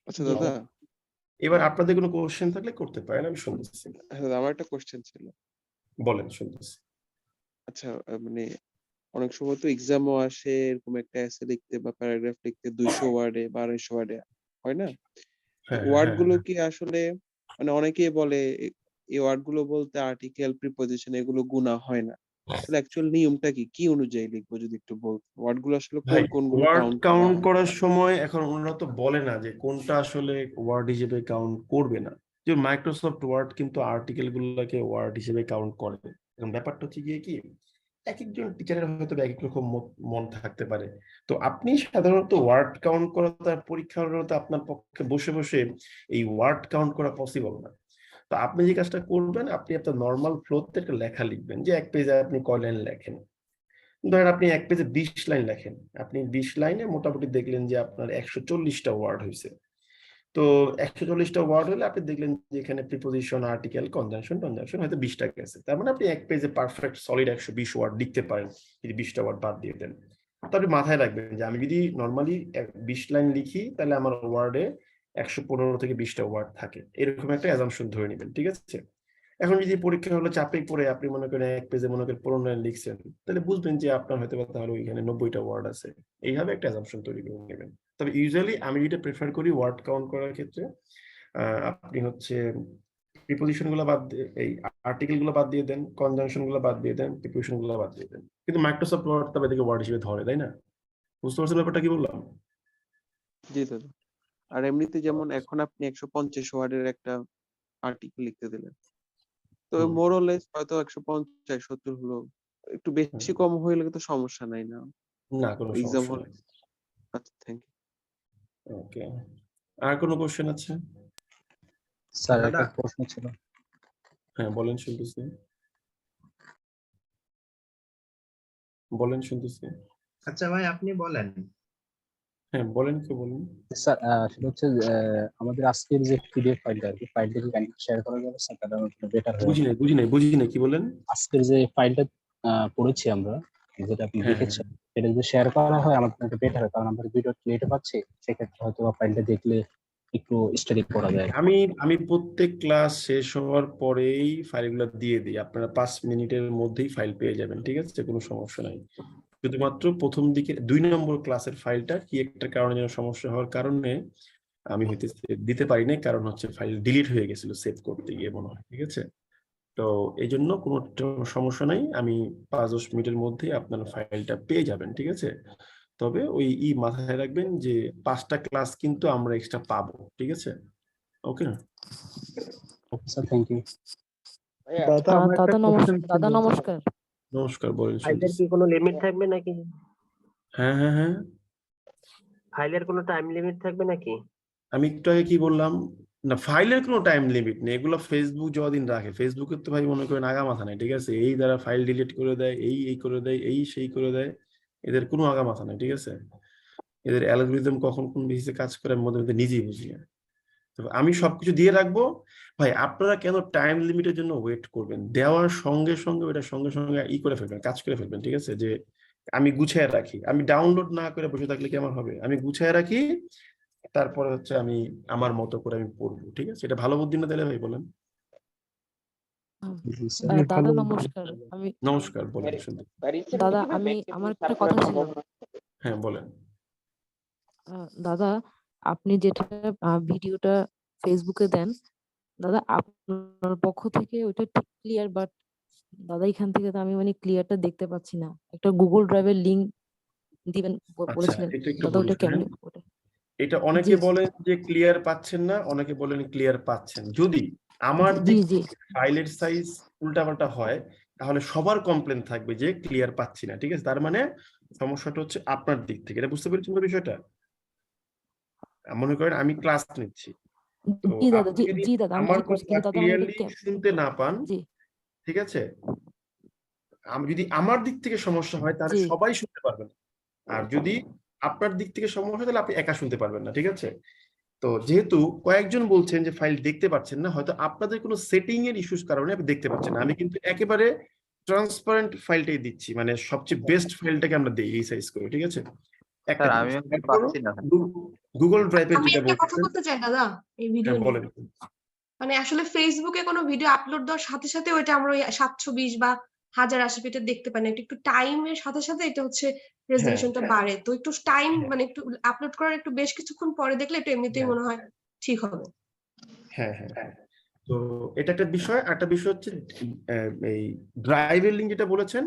আচ্ছা দাদা, এবার আপনাদের কোনো কোশ্চেন থাকলে করতে পারেন, আমি শুনতেছি। হ্যাঁ, আমার একটা কোশ্চেন ছিল। বলেন, শুনতেছি। আচ্ছা, মানে অনেক সময় তো এক্সামও আসে, এরকম একটা এসে লিখতে বা প্যারাগ্রাফ লিখতে 200 ওয়ার্ডে বা 250 ওয়ার্ডে, হয় না? হ্যাঁ, ওয়ার্ড হ্যাঁ, গুলো হ্যাঁ। কি আসলে, মানে অনেকেই বলে এই ওয়ার্ড গুলো বলতে আর্টিকেল, প্রিপজিশন এগুলো গুণা হয় না। তাহলে অ্যাকচুয়াল নিয়মটা কি অনুযায়ী লিখবো যদি একটু বলতেন? ওয়ার্ড গুলো আসলে ভাই, কোনগুলো ওয়ার্ড কাউন্ট কাউন্ট করার সময় এখন ওনারা তো বলে না যে কোনটা আসলে ওয়ার্ড হিসেবে কাউন্ট করবে না। যে মাইক্রোসফট ওয়ার্ড কিন্তু আর্টিকেল গুলোকে ওয়ার্ড হিসেবে কাউন্ট করে। এখন ব্যাপারটা হচ্ছে গিয়ে কি, এক একজন টিচারের হয়তো এক এক রকম মন থাকতে পারে। তো আপনি সাধারণত ওয়ার্ড কাউন্ট করা, তার পরীক্ষা হলো তো আপনার পক্ষে বসে বসে এই ওয়ার্ড কাউন্ট করা পসিবল না। তো আপনি যে কাজটা করবেন, আপনি আপনার নর্মাল ফ্লোতে একটা লেখা লিখবেন, যে এক পেজে আপনি কয় লাইন লেখেন। ধরেন আপনি এক পেজে 20 লাইন লেখেন, আপনি 20 লাইনে মোটামুটি দেখলেন যে আপনার 140টা ওয়ার্ড হয়েছে। তো 140টা ওয়ার্ড হলে আপনি দেখলেন যে এখানে প্রিপোজিশন, আর্টিকেল, কনজাংশন হয়তো 20টা গেছে। তার মানে আপনি এক পেজে পারফেক্ট সলিড 120 ওয়ার্ড লিখতে পারেন যদি 20টা ওয়ার্ড বাদ দিয়ে দেন। তো আপনি মাথায় রাখবেন যে আমি যদি নর্মালি 20 লাইন লিখি তাহলে আমার ওয়ার্ডে 115 থেকে 20টা ওয়ার্ড থাকে, এরকম একটা অ্যাজাম্পশন ধরে নেবেন। ঠিক আছে, এখন যদি পরীক্ষা হলো চাপে পড়ে আপনি মনে করেন এক পেজে মনে করেন 15 লাইন লিখছেন, তাহলে বুঝবেন যে আপনার হয়তো তাহলে ওইখানে 90টা ওয়ার্ড আছে। এইভাবে একটা অ্যাজাম্পশন তৈরি করে নেবেন। তবে ইউজুয়ালি আমি যেটা প্রেফার করি ওয়ার্ড কাউন্ট করার ক্ষেত্রে, আপনি হচ্ছে প্রিপোজিশন গুলো বাদ দিয়ে, এই আর্টিকেল গুলো বাদ দিয়ে দেন, কনজাংশন গুলো বাদ দিয়ে দেন, প্রিপোজিশন গুলো বাদ দিয়ে দেন। কিন্তু মাইক্রোসফট ওয়ার্ড তবে এদিকে ওয়ার্ড হিসেবে ধরে, তাই না? বুঝতে পারছেন ব্যাপারটা কি বললাম? জি দাদা। আর এমনিতে যেমন এখন আপনি 150 ওয়ার্ডের একটা আর্টিকেল লিখতে দিলেন, তো মোরলেস হয়তো 150-70 হলো, একটু বেশি কম হইলে তো সমস্যা নাই না? না, কোনো এক্সাম সমস্যা হলে। নেই। আচ্ছা, থ্যাংক ইউ। ওকে, আর কোনো কোশ্চেন আছে? স্যার একটা প্রশ্ন ছিল। হ্যাঁ বলেন, শুনতেছি। বলেন, শুনতেছি। আচ্ছা ভাই আপনি বলেন। হ্যাঁ বলেন, কি বলেন? স্যার সেটা হচ্ছে আমাদের আজকের যে পিডিএফ ফাইলটা আর কি, ফাইলটা কি কাইন্ডলি শেয়ার করা যাবে স্যার? তাহলে আমার বেটার হয়। বুঝি নাই কি বলেন? আজকের যে ফাইলটা পড়েছি আমরা, যেটা আপনি হ্যাঁ, লিখেছেন, সেটা যদি শেয়ার করা হয় আমার জন্য বেটার হয়, কারণ আমরা ভিডিও ক্লিয়ার পাচ্ছি, সেক্ষেত্রে হয়তো ফাইলটা দেখলে একটু স্টাডি করা যায়। আমি প্রত্যেক ক্লাস শেষ হওয়ার পরেই ফাইলগুলো দিয়ে দিই, আপনারা 5 মিনিটের মধ্যেই ফাইল পেয়ে যাবেন, ঠিক আছে? কোনো সমস্যা নাই। শুধুমাত্র প্রথম দিকে 2 নম্বর ক্লাসের ফাইলটা কি একটা কারণে যেন সমস্যা হওয়ার কারণে আমি হয়তো দিতে পারি নাই, কারণ হচ্ছে ফাইল ডিলিট হয়ে গেছিল সেভ করতে গিয়ে মনে হয়, ঠিক আছে? তো এই জন্য কোনো সমস্যা নাই, আমি 5-10 মিনিটের মধ্যেই আপনার ফাইলটা পেয়ে যাবেন, ঠিক আছে? তবে ওই মাথায় রাখবেন যে 5টা ক্লাস কিন্তু আমরা এক্সট্রা পাবো, ঠিক আছে? ওকে ওকে স্যার, থ্যাংক ইউ। দাদা নমস্কার। নমস্কার, বলেন। ফাইলের কি কোনো লিমিট থাকবে নাকি? হ্যাঁ ফাইলের কোনো টাইম লিমিট থাকবে নাকি? আমি একটু আগে কি বললাম না, ফাইলের কোনো টাইম লিমিট নেই, এগুলো ফেসবুক যতদিন রাখে। ফেসবুকের তো ভাই মনে করেন আগা মাথা নাই, ঠিক আছে? এই দ্বারা ফাইল ডিলিট করে দেয়, এই করে দেয়, এই সেই করে দেয়, এদের কোনো আগা মাথা নাই, ঠিক আছে? এদের অ্যালগরিদম কখন কোন বেসিসে কাজ করে আমি মধ্যে মধ্যে নিজেই বুঝি না। তো আমি সবকিছু দিয়ে রাখবো ভাই, আপনারা কেন টাইম লিমিটের জন্য ওয়েট করবেন? দেওয়ার সঙ্গে সঙ্গে ওটা সঙ্গে সঙ্গে করে ফেলবেন, কাজ করে ফেলবেন, ঠিক আছে? যে আমি গুছিয়ে রাখি, আমি ডাউনলোড না করে বসে থাকলে কি আমার হবে? আমি গুছিয়ে রাখি, তারপরে হচ্ছে আমি আমার মতো করে আমি পড়বো, ঠিক আছে? এটা ভালো বুদ্ধি না তাহলে ভাই, বলেন। দাদা নমস্কার। নমস্কার, বলেন, শুনতে। দাদা আমার একটা কথা ছিল। হ্যাঁ বলেন। দাদা আপনি যেটা ভিডিওটা ফেসবুকে দেন, দাদা আপনার পক্ষ থেকে ওটা ঠিক ক্লিয়ার, বাট দাদা এখান থেকে তো আমি ক্লিয়ারটা দেখতে পাচ্ছি না। একটা গুগল ড্রাইভের লিংক দিবেন বলেছিলেন, এটা একটু দাদা ওটা কেমন? এটা অনেকে বলেন যে ক্লিয়ার পাচ্ছেন না, অনেকে বলেন ক্লিয়ার পাচ্ছেন। যদি আমার দিক ফাইলের সাইজ উল্টাপাল্টা হয় তাহলে সবার কমপ্লেন থাকবে যে ক্লিয়ার পাচ্ছি না, ঠিক আছে? তার মানে সমস্যাটা হচ্ছে আপনার দিক থেকে। এটা বুঝতে পেরেছেন বিষয়টা? মনে করেন আমি ক্লাস নিচ্ছি, তো জি দাদা আমার কথা ক্লিয়ারলি শুনতে না পান, ঠিক আছে? আমি যদি আমার দিক থেকে সমস্যা হয় তাহলে সবাই শুনতে পারবেন, আর যদি আপনার দিক থেকে সমস্যা হয় তাহলে আপনি একা শুনতে পারবেন না, ঠিক আছে? তো যেহেতু কয়েকজন বলছেন যে ফাইল দেখতে পাচ্ছেন না, হয়তো আপনাদের কোনো সেটিং এর ইস্যুস কারণে আপনি দেখতে পাচ্ছেন না। আমি কিন্তু একেবারে ট্রান্সপারেন্ট ফাইলটাই দিচ্ছি, মানে সবচেয়ে বেস্ট ফাইলটাকে আমরা দেই রিসাইজ করে, ঠিক আছে? গুগল ড্রাইভে আমি যেটা একটা কথা বলছেন। বলতে চাই দাদা এই ভিডিও নিয়ে। বলেন। আসলে ফেসবুকে কোনো ভিডিও আপলোড দেওয়ার সাথে সাথে ওইটা আমরা ওই 720 বা 1080p এটা দেখতে পাই না। একটু টাইমের সাথে সাথে এটা হচ্ছে রেজোলিউশনটা বাড়ে। তো একটু টাইম একটু আপলোড করার একটু বেশ কিছুক্ষণ পরে দেখলে এটা এমনিতেই মনে হয় ঠিক হবে। হ্যাঁ তো এটা একটা বিষয়। একটা বিষয় হচ্ছে এই ড্রাইভের লিঙ্ক যেটা বলেছেন,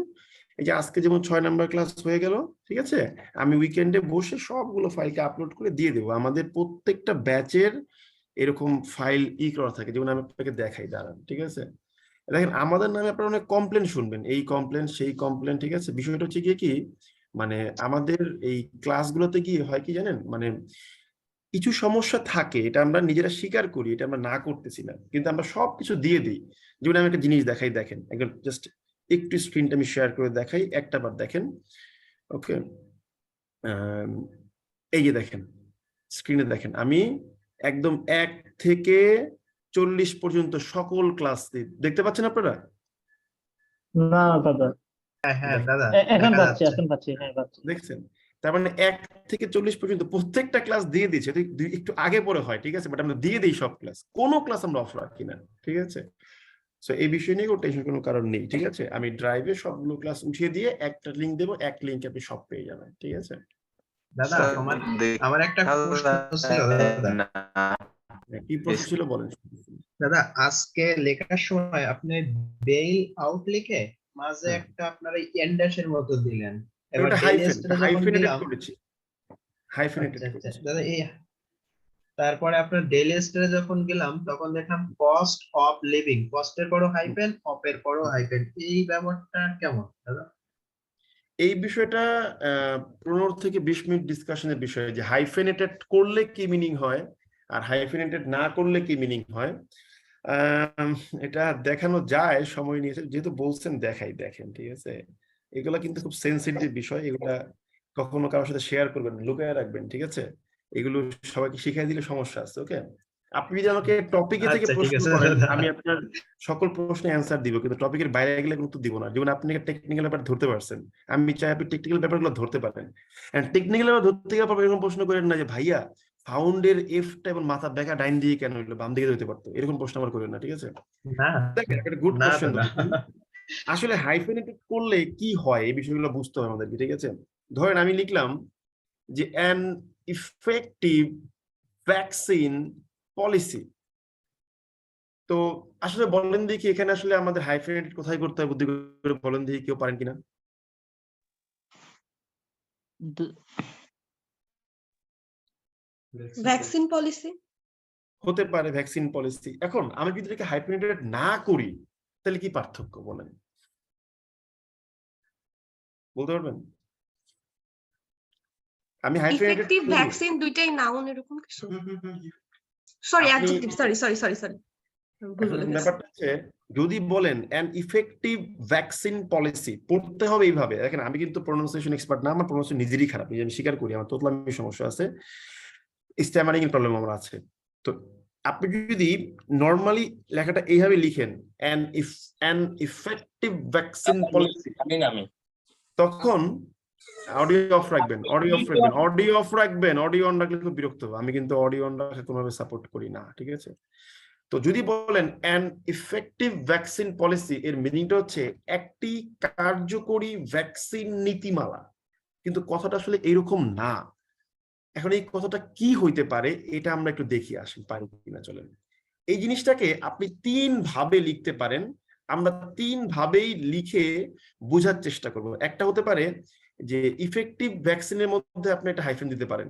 এই যে আজকে যেমন 6 নাম্বার ক্লাস হয়ে গেল, ঠিক আছে? আমি উইকেন্ডে বসে সবগুলো ফাইলকে আপলোড করে দিয়ে দেবো। আমাদের প্রত্যেকটা ব্যাচের এরকম ফাইল করা থাকে, যেমন আমি আপনাকে দেখাই, দাঁড়ান, ঠিক আছে? দেখেন আমাদের নামে আপনারা অনেক কমপ্লেন শুনবেন, এই কমপ্লেন সেই কমপ্লেন, ঠিক আছে? বিষয়টা হচ্ছে গিয়ে কি, মানে আমাদের এই ক্লাসগুলোতে গিয়ে হয় কি জানেন, মানে কিছু সমস্যা থাকে, এটা আমরা নিজেরা স্বীকার করি, এটা আমরা না করতেছি না, কিন্তু আমরা সবকিছু দিয়ে দিই। যেমন আমি একটা জিনিস দেখাই, দেখেন একদম জাস্ট একটু স্ক্রিনটা আমি শেয়ার করে দেখাই, একটা বার দেখেন। ওকে, এই যে দেখেন স্ক্রিনে দেখেন, আমি একদম 1 থেকে 40 পর্যন্ত সকল ক্লাস দেখতে পাচ্ছেন আপনারা? না দাদা, হ্যাঁ দাদা এখন পাচ্ছি। হ্যাঁ পাচ্ছি। দেখছেন? তার মানে 1 থেকে 40 পর্যন্ত প্রত্যেকটা ক্লাস দিয়ে দিচ্ছে, একটু আগে পরে হয়, ঠিক আছে? বাট আমরা দিয়ে দিই সব ক্লাস, কোনো ক্লাস আমরা অফ রাখি না, ঠিক আছে? সো এই বিষয় নিয়ে টেনশন কোনো কারণ নেই, ঠিক আছে? আমি ড্রাইভে সবগুলো ক্লাস উঠিয়ে দিয়ে একটা লিংক দেবো, এক লিংকে আপনি সব পেয়ে যাবেন, ঠিক আছে? দাদা আমার একটা প্রশ্ন ছিল দাদা। কি প্রশ্ন ছিল বলেন। দাদা আজকে লেখার সময় আপনি বেইল আউট লিখে মাঝে একটা আপনার এই এন্ডাসের মতো দিলেন, এবার হাইফেনেটেড করেছি, হাইফেনেটেড করেছি। দাদা এই তারপরে আপনার ডেইলি স্টারে যখন গেলাম তখন দেখলাম কস্ট অফ লিভিং, কস্টের পরও হাইফেন, অফের পরও হাইফেন, এই ব্যাপারটা কেমন দাদা? এই বিষয়টা 15 থেকে 20 মিনিট ডিসকাশনের বিষয়, যে হাইফেনেটেড করলে কি মিনিং হয় আর হাইফেনেটেড না করলে কি মিনিং হয় এটা দেখানো যায়, সময় নিয়েছে যেহেতু বলছেন দেখাই, দেখেন ঠিক আছে। এগুলা কিন্তু খুব সেন্সিটিভ বিষয়, এগুলা কখনো কারোর সাথে শেয়ার করবেন, লুকায় রাখবেন, ঠিক আছে। এগুলো সবাইকে শিখাই দিলে সমস্যা আছে। ওকে, আপনি যদি আমাকে টপিকে থেকে আচ্ছা, ঠিক প্রশ্ন আছে করেন দাদা। আমি আপনার সকল প্রশ্নের অ্যান্সার দিব, কিন্তু টপিকের বাইরে গেলে কিন্তু দিব না। যেমন আপনি টেকনিক্যাল ব্যাপার ধরতে পারছেন, আমি চাই আপনি টেকনিক্যাল ব্যাপারগুলো ধরতে পারেন। এন্ড টেকনিক্যাল ব্যাপার ধরতে গেলে আপনার এরকম প্রশ্ন করেন না যে ভাইয়া ফাউন্ডের এফটা এবং মাথা বেঁকা ডাইন দিকে কেন হইলো, বাম দিকে হইতে পারতো, এরকম প্রশ্ন আমার করেন না, ঠিক আছে। না দেখেন একটা গুড না কোশ্চেন, দাদা। আসলে হাইফেনেটেড করলে কি হয় এই বিষয়গুলো বুঝতে হবে আমাদেরকে, ঠিক আছে। ধরেন আমি লিখলাম যে অ্যান ইফেক্টিভ ভ্যাকসিন পলিসি, তো আসলে বলেন দেখি এখানে আসলে আমাদের হাইফেনেটেড কোথায় করতে হবে, বুদ্ধি করে বলেন দেখি, কেউ পারেন কিনা। ভ্যাকসিন পলিসি হতে পারে ভ্যাকসিন পলিসি। এখন আমি যদি এটাকে হাইফেনেটেড না করি তাহলে কি পার্থক্য বলেন, বলতে পারবেন? আমি হাইফেনেটেড ইফেক্টিভ ভ্যাকসিন দুইটাই নাউন এরকম কিছু, সরি অ্যাডজেক্টিভ, সরি ব্যাপারটা হচ্ছে যদি বলেন অ্যান ইফেক্টিভ ভ্যাকসিন পলিসি, পড়তে হবে এইভাবে। দেখেন আমি কিন্তু প্রোনাউন্সিয়েশন এক্সপার্ট না, আমার প্রোনাউন্সিয়েশন নিজেরই খারাপ, আমি স্বীকার করি, আমার তোতলামি সমস্যা আছে, স্ট্যামারিং এর প্রবলেম আমার আছে। তো আপনি যদি নরমালি লেখাটা এইভাবে লিখেন অ্যান ইফেক্টিভ ভ্যাকসিন পলিসি, তখন অডিও অফ রাখবেন, অডিও অন রাখলে খুব বিরক্ত হবে। আমি কিন্তু অডিও অন রাখা কোনোভাবে সাপোর্ট করি না, ঠিক আছে। তো যদি বলেন অ্যান ইফেক্টিভ ভ্যাকসিন পলিসি, এর মিনিংটা হচ্ছে একটি কার্যকরী ভ্যাকসিন নীতিমালা, কিন্তু কথাটা আসলে এইরকম না। এখন এই কথাটা কি হইতে পারে এটা আমরা একটু দেখি আসি, পারি কিনা। চলেন, এই জিনিসটাকে আপনি 3 ভাবে লিখতে পারেন, আমরা 3 ভাবেই লিখে বোঝার চেষ্টা করব। একটা হতে পারে যে ইফেক্টিভ ভ্যাকসিনের মধ্যে আপনি একটা হাইফেন দিতে পারেন।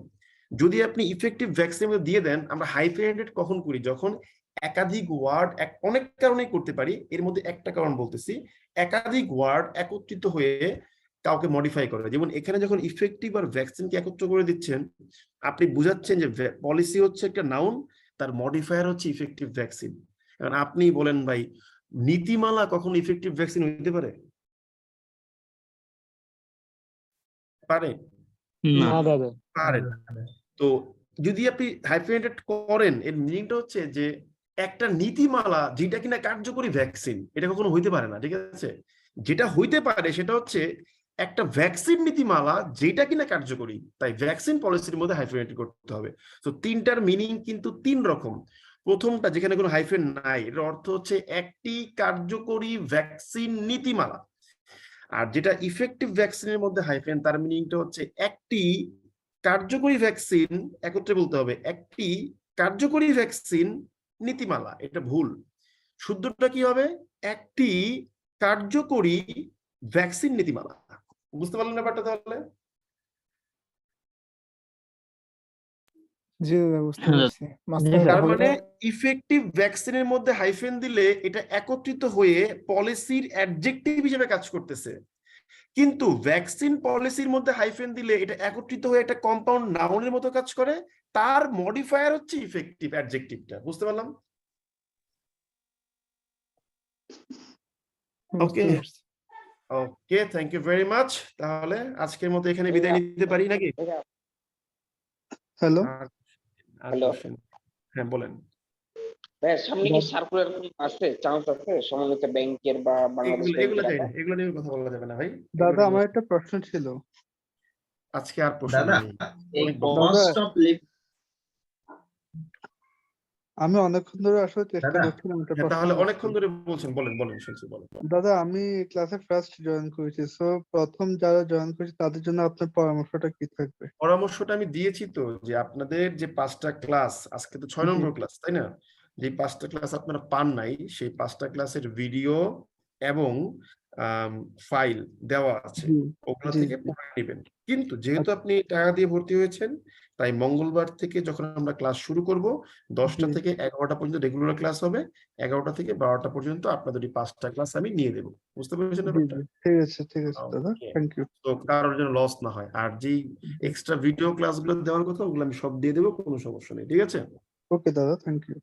যদি আপনি ইফেক্টিভ ভ্যাকসিনের মধ্যে দিয়ে দেন, আমরা হাইফেনেটেড কখন করি, যখন একাধিক ওয়ার্ড, অনেক কারণেই করতে পারি, এর মধ্যে একটা কারণ বলতেছি, একাধিক ওয়ার্ড একত্রিত হয়ে কাউকে মডিফাই করে। যেমন এখানে যখন ইফেক্টিভ আর ভ্যাকসিনকে একত্র করে দিচ্ছেন, আপনি বুঝাচ্ছেন যে পলিসি হচ্ছে একটা নাউন, তার মডিফায়ার হচ্ছে ইফেক্টিভ ভ্যাকসিন। কারণ আপনি বলেন ভাই নীতিমালা কখন ইফেক্টিভ ভ্যাকসিন হইতে পারে? পারে না দাদা পারে না। তো যদি আপনি হাইফেনেটেড করেন, এর মিনিংটা হচ্ছে যে একটা নীতিমালা যেটা কিনা কার্যকরী ভ্যাকসিন, এটা কখনো হইতে পারে না, ঠিক আছে। যেটা হইতে পারে সেটা হচ্ছে একটা ভ্যাকসিন নীতিমালা যেটা কিনা কার্যকরী, তাই ভ্যাকসিন পলিসির মধ্যে হাইফেনেটেড করতে হবে। তো তিনটার মিনিং কিন্তু 3 রকম। প্রথমটা যেখানে কোনো হাইফেন নাই, এর অর্থ হচ্ছে একটি কার্যকরী ভ্যাকসিন নীতিমালা। আর যেটা ইফেক্টিভ ভ্যাকসিনের মধ্যে হাইফেন, তার মিনিংটা হচ্ছে একটি কার্যকরী ভ্যাকসিন, একত্রে বলতে হবে একটি কার্যকরী ভ্যাকসিন নীতিমালা। এটা ভুল, শুদ্ধটা কি হবে? একটি কার্যকরী ভ্যাকসিন নীতিমালা। বুঝতে পারলেন ব্যাপারটা তাহলে? জি দাদা বুঝতে পারছি। তার মানে ইফেক্টিভ ভ্যাকসিনের মধ্যে হাইফেন দিলে এটা একত্রিত হয়ে পলিসির অ্যাডজেক্টিভ হিসেবে কাজ করতেছে, কিন্তু ভ্যাকসিন পলিসির মধ্যে হাইফেন দিলে এটা একত্রিত হয়ে একটা কম্পাউন্ড নাউনের মতো কাজ করে, তার মডিফায়ার হচ্ছে ইফেক্টিভ অ্যাডজেক্টিভটা। বুঝতে পারলাম? ওকে ওকে, থ্যাংক ইউ ভেরি মাচ। তাহলে আজকের মতো এখানে বিদায় নিতে পারি নাকি? হ্যালো হ্যাঁ বলেন। সামনে কি সার্কুলার আছে, চান্স আছে সমন্বিত ব্যাংকের বা বাংলাদেশ ব্যাংকের? এগুলো নিয়ে কথা বলা যাবে না ভাই। দাদা আমার একটা প্রশ্ন ছিল। আজকে আর প্রশ্ন দাদা নেই। এই কস্ট অফ লিভিং, আমি অনেকক্ষণ ধরে আসলে চেষ্টা করছিলাম একটা প্রশ্ন। তাহলে অনেকক্ষণ ধরে বলছেন, বলেন বলেন, শুনছি, বলেন। দাদা আমি ক্লাসে ফার্স্ট জয়েন করেছি, সো প্রথম যারা জয়েন করেছে তাদের জন্য আপনার পরামর্শটা কি থাকবে? পরামর্শটা আমি দিয়েছি তো, যে আপনাদের যে 5টা ক্লাস, আজকে তো 6 নম্বর ক্লাস তাই না, যে 5টা ক্লাস আপনারা পান নাই, সেই 5টা ক্লাসের ভিডিও এবং ফাইল দেওয়া আছে, ওগুলো থেকে পড়ে নেবেন। কিন্তু যেহেতু আপনি টাকা দিয়ে ভর্তি হয়েছেন, তাই মঙ্গলবার থেকে যখন আমরা ক্লাস শুরু করব 10টা থেকে 11টা পর্যন্ত রেগুলার ক্লাস হবে, 11টা থেকে 12টা পর্যন্ত আপনাদের এই 5টা ক্লাস আমি নিয়ে দেবো। বুঝতে পেরেছেন ব্যাপারটা? ঠিক আছে দাদা, থ্যাংক ইউ। তো কারোর যেন লস না হয়, আর যেই এক্সট্রা ভিডিও ক্লাসগুলো দেওয়ার কথা ওগুলো আমি সব দিয়ে দেবো, কোনো সমস্যা নেই, ঠিক আছে? ওকে দাদা, থ্যাংক ইউ।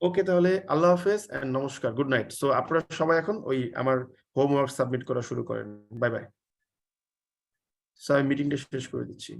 ওকে, তাহলে আল্লাহ হাফেজ এন্ড নমস্কার, গুড নাইট। সো আপনারা সবাই এখন ওই আমার হোমওয়ার্ক সাবমিট করা শুরু করেন। Bye bye. সো আমি মিটিংটা শেষ করে দিচ্ছি।